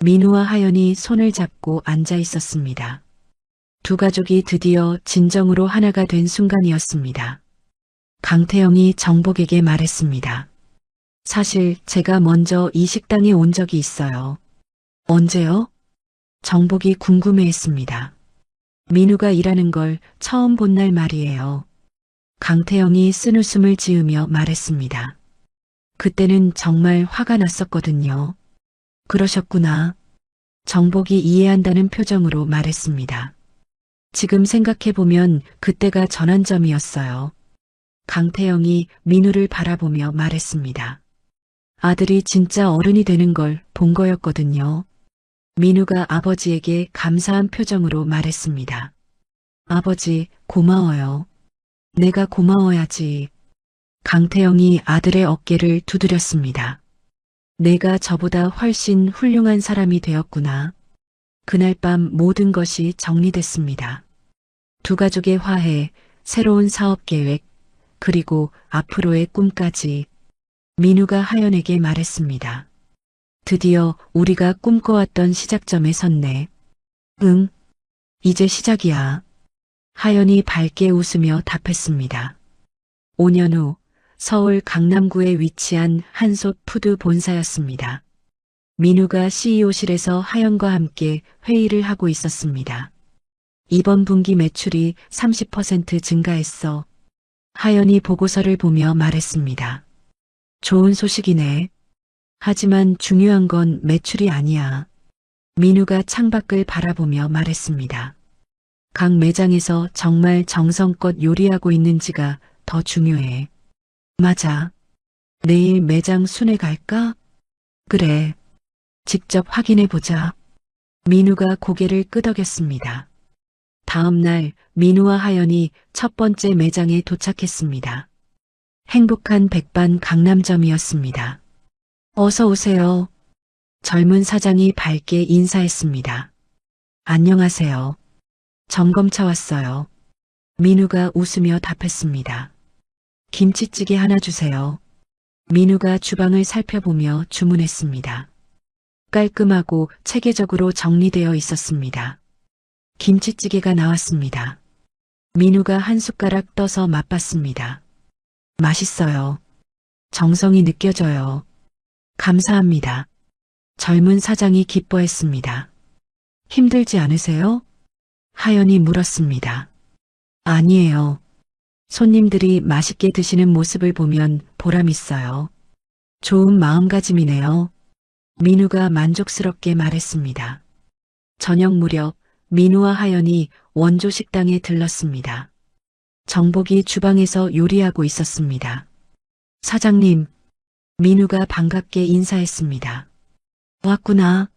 민우와 하연이 손을 잡고 앉아 있었습니다. 두 가족이 드디어 진정으로 하나가 된 순간이었습니다. 강태영이 정복에게 말했습니다. 사실 제가 먼저 이 식당에 온 적이 있어요. 언제요? 정복이 궁금해했습니다. 민우가 일하는 걸 처음 본 날 말이에요. 강태영이 쓴웃음을 지으며 말했습니다. 그때는 정말 화가 났었거든요. 그러셨구나. 정복이 이해한다는 표정으로 말했습니다. 지금 생각해보면 그때가 전환점이었어요. 강태영이 민우를 바라보며 말했습니다. 아들이 진짜 어른이 되는 걸 본 거였거든요. 민우가 아버지에게 감사한 표정으로 말했습니다. 아버지, 고마워요. 내가 고마워야지. 강태영이 아들의 어깨를 두드렸습니다. 내가 저보다 훨씬 훌륭한 사람이 되었구나. 그날 밤 모든 것이 정리됐습니다. 두 가족의 화해, 새로운 사업 계획, 그리고 앞으로의 꿈까지 민우가 하연에게 말했습니다. 드디어 우리가 꿈꿔왔던 시작점에 섰네. 응, 이제 시작이야. 하연이 밝게 웃으며 답했습니다. 5년 후 서울 강남구에 위치한 한솥 푸드 본사였습니다. 민우가 CEO실에서 하연과 함께 회의를 하고 있었습니다. 이번 분기 매출이 30% 증가했어. 하연이 보고서를 보며 말했습니다. 좋은 소식이네. 하지만 중요한 건 매출이 아니야. 민우가 창밖을 바라보며 말했습니다. 각 매장에서 정말 정성껏 요리하고 있는지가 더 중요해. 맞아. 내일 매장 순회 갈까? 그래. 직접 확인해 보자. 민우가 고개를 끄덕였습니다. 다음 날 민우와 하연이 첫 번째 매장에 도착했습니다. 행복한 백반 강남점이었습니다. 어서 오세요. 젊은 사장이 밝게 인사했습니다. 안녕하세요. 점검차 왔어요. 민우가 웃으며 답했습니다. 김치찌개 하나 주세요. 민우가 주방을 살펴보며 주문했습니다. 깔끔하고 체계적으로 정리되어 있었습니다. 김치찌개가 나왔습니다. 민우가 한 숟가락 떠서 맛봤습니다. 맛있어요. 정성이 느껴져요. 감사합니다. 젊은 사장이 기뻐했습니다. 힘들지 않으세요? 하연이 물었습니다. 아니에요. 손님들이 맛있게 드시는 모습을 보면 보람 있어요. 좋은 마음가짐이네요. 민우가 만족스럽게 말했습니다. 저녁 무렵 민우와 하연이 원조 식당에 들렀습니다. 정복이 주방에서 요리하고 있었습니다. 사장님, 민우가 반갑게 인사했습니다. 왔구나.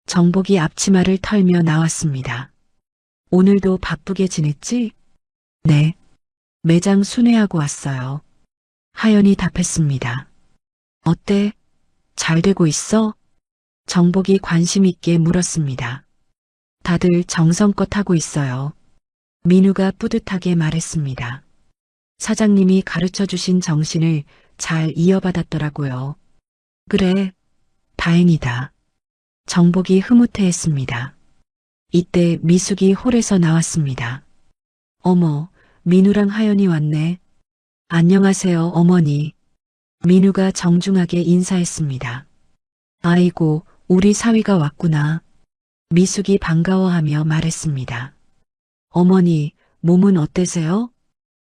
정복이 앞치마를 털며 나왔습니다. 오늘도 바쁘게 지냈지? 네. 매장 순회하고 왔어요. 하연이 답했습니다. 어때? 잘 되고 있어? 정복이 관심 있게 물었습니다. 다들 정성껏 하고 있어요. 민우가 뿌듯하게 말했습니다. 사장님이 가르쳐 주신 정신을 잘 이어받았더라고요. 그래, 다행이다. 정복이 흐뭇해했습니다. 이때 미숙이 홀에서 나왔습니다. 어머, 민우랑 하연이 왔네. 안녕하세요, 어머니. 민우가 정중하게 인사했습니다. 아이고, 우리 사위가 왔구나. 미숙이 반가워하며 말했습니다. 어머니, 몸은 어때세요?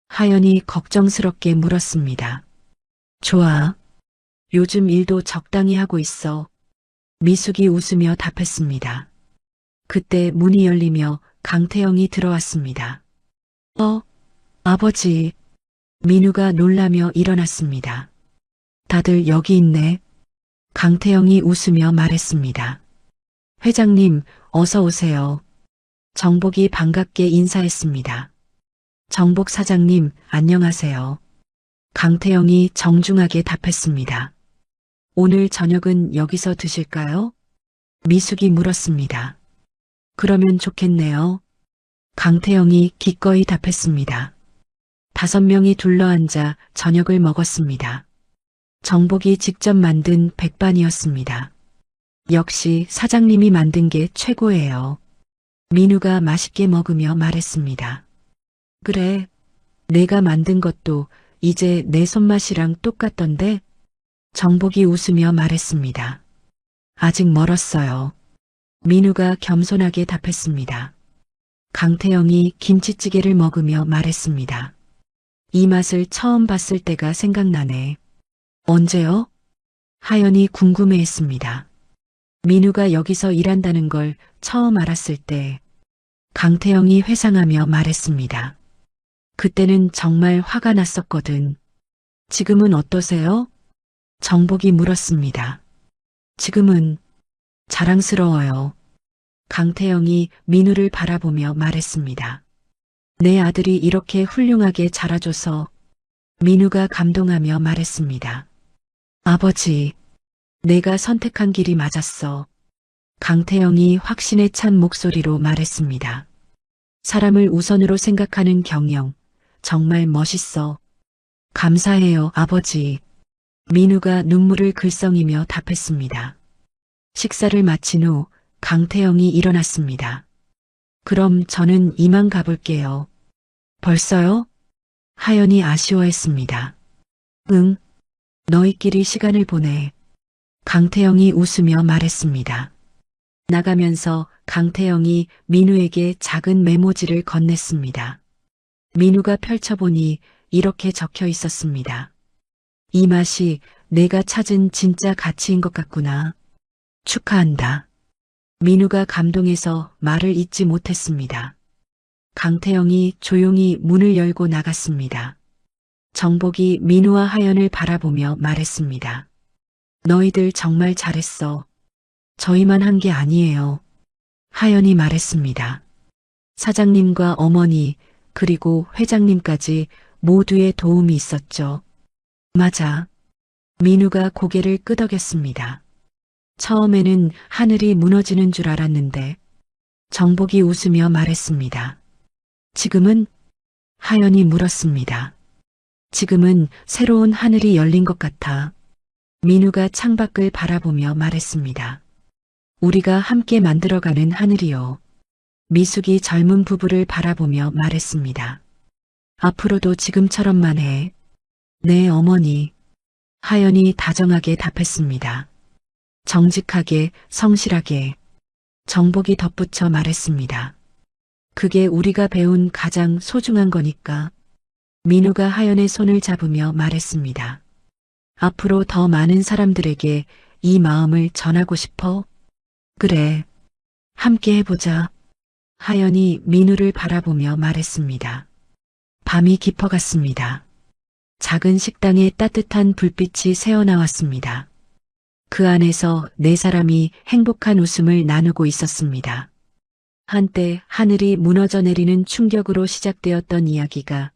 하연이 걱정스럽게 물었습니다. 좋아. 요즘 일도 적당히 하고 있어. 미숙이 웃으며 답했습니다. 그때 문이 열리며 강태영이 들어왔습니다. 아버지. 민우가 놀라며 일어났습니다. 다들 여기 있네. 강태영이 웃으며 말했습니다. 회장님, 어서 오세요. 정복이 반갑게 인사했습니다. 정복 사장님, 안녕하세요. 강태영이 정중하게 답했습니다. 오늘 저녁은 여기서 드실까요? 미숙이 물었습니다. 그러면 좋겠네요. 강태영이 기꺼이 답했습니다. 5명이 둘러앉아 저녁을 먹었습니다. 정복이 직접 만든 백반이었습니다. 역시 사장님이 만든 게 최고예요. 민우가 맛있게 먹으며 말했습니다. 그래, 내가 만든 것도 이제 내 손맛이랑 똑같던데? 정복이 웃으며 말했습니다. 아직 멀었어요. 민우가 겸손하게 답했습니다. 강태영이 김치찌개를 먹으며 말했습니다. 이 맛을 처음 봤을 때가 생각나네. 언제요? 하연이 궁금해했습니다. 민우가 여기서 일한다는 걸 처음 알았을 때 강태영이 회상하며 말했습니다. 그때는 정말 화가 났었거든. 지금은 어떠세요? 정복이 물었습니다. 지금은 자랑스러워요. 강태영이 민우를 바라보며 말했습니다. 내 아들이 이렇게 훌륭하게 자라줘서. 민우가 감동하며 말했습니다. 아버지, 내가 선택한 길이 맞았어. 강태영이 확신에 찬 목소리로 말했습니다. 사람을 우선으로 생각하는 경영, 정말 멋있어. 감사해요, 아버지. 민우가 눈물을 글썽이며 답했습니다. 식사를 마친 후 강태영이 일어났습니다. 그럼 저는 이만 가볼게요. 벌써요? 하연이 아쉬워했습니다. 응, 너희끼리 시간을 보내. 강태영이 웃으며 말했습니다. 나가면서 강태영이 민우에게 작은 메모지를 건넸습니다. 민우가 펼쳐보니 이렇게 적혀 있었습니다. 이 맛이 내가 찾은 진짜 가치인 것 같구나. 축하한다. 민우가 감동해서 말을 잇지 못했습니다. 강태영이 조용히 문을 열고 나갔습니다. 정복이 민우와 하연을 바라보며 말했습니다. 너희들 정말 잘했어. 저희만 한 게 아니에요. 하연이 말했습니다. 사장님과 어머니 그리고 회장님까지 모두의 도움이 있었죠. 맞아. 민우가 고개를 끄덕였습니다. 처음에는 하늘이 무너지는 줄 알았는데 정복이 웃으며 말했습니다. 지금은? 하연이 물었습니다. 지금은 새로운 하늘이 열린 것 같아. 민우가 창밖을 바라보며 말했습니다. 우리가 함께 만들어가는 하늘이요. 미숙이 젊은 부부를 바라보며 말했습니다. 앞으로도 지금처럼만 해. 네, 어머니. 하연이 다정하게 답했습니다. 정직하게, 성실하게. 정복이 덧붙여 말했습니다. 그게 우리가 배운 가장 소중한 거니까. 민우가 하연의 손을 잡으며 말했습니다. 앞으로 더 많은 사람들에게 이 마음을 전하고 싶어? 그래. 함께 해보자. 하연이 민우를 바라보며 말했습니다. 밤이 깊어갔습니다. 작은 식당에 따뜻한 불빛이 새어나왔습니다. 그 안에서 4사람이 행복한 웃음을 나누고 있었습니다. 한때 하늘이 무너져 내리는 충격으로 시작되었던 이야기가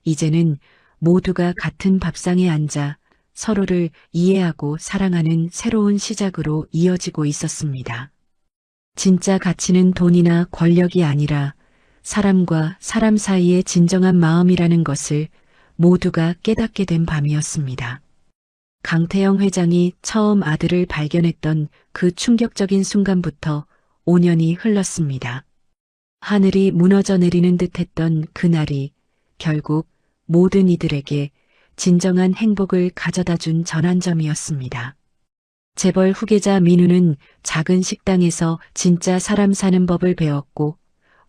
이제는 모두가 같은 밥상에 앉아 서로를 이해하고 사랑하는 새로운 시작으로 이어지고 있었습니다. 진짜 가치는 돈이나 권력이 아니라 사람과 사람 사이의 진정한 마음이라는 것을 모두가 깨닫게 된 밤이었습니다. 강태영 회장이 처음 아들을 발견했던 그 충격적인 순간부터 5년이 흘렀습니다. 하늘이 무너져 내리는 듯 했던 그날이 결국 모든 이들에게 진정한 행복을 가져다 준 전환점이었습니다. 재벌 후계자 민우는 작은 식당에서 진짜 사람 사는 법을 배웠고,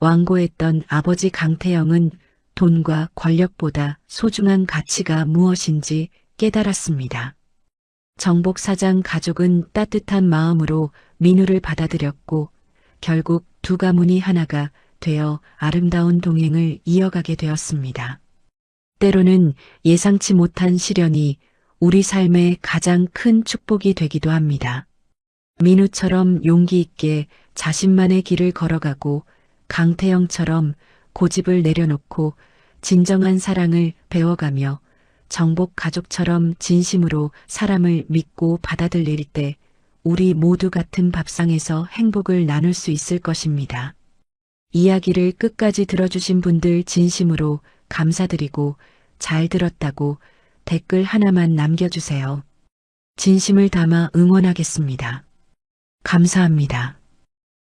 완고했던 아버지 강태영은 돈과 권력보다 소중한 가치가 무엇인지 깨달았습니다. 정복 사장 가족은 따뜻한 마음으로 민우를 받아들였고, 결국 두 가문이 하나가 되어 아름다운 동행을 이어가게 되었습니다. 때로는 예상치 못한 시련이 우리 삶의 가장 큰 축복이 되기도 합니다. 민우처럼 용기 있게 자신만의 길을 걸어가고, 강태영처럼 고집을 내려놓고 진정한 사랑을 배워가며 정복 가족처럼 진심으로 사람을 믿고 받아들일 때 우리 모두 같은 밥상에서 행복을 나눌 수 있을 것입니다. 이야기를 끝까지 들어주신 분들 진심으로 감사드리고, 잘 들었다고 댓글 하나만 남겨주세요. 진심을 담아 응원하겠습니다. 감사합니다.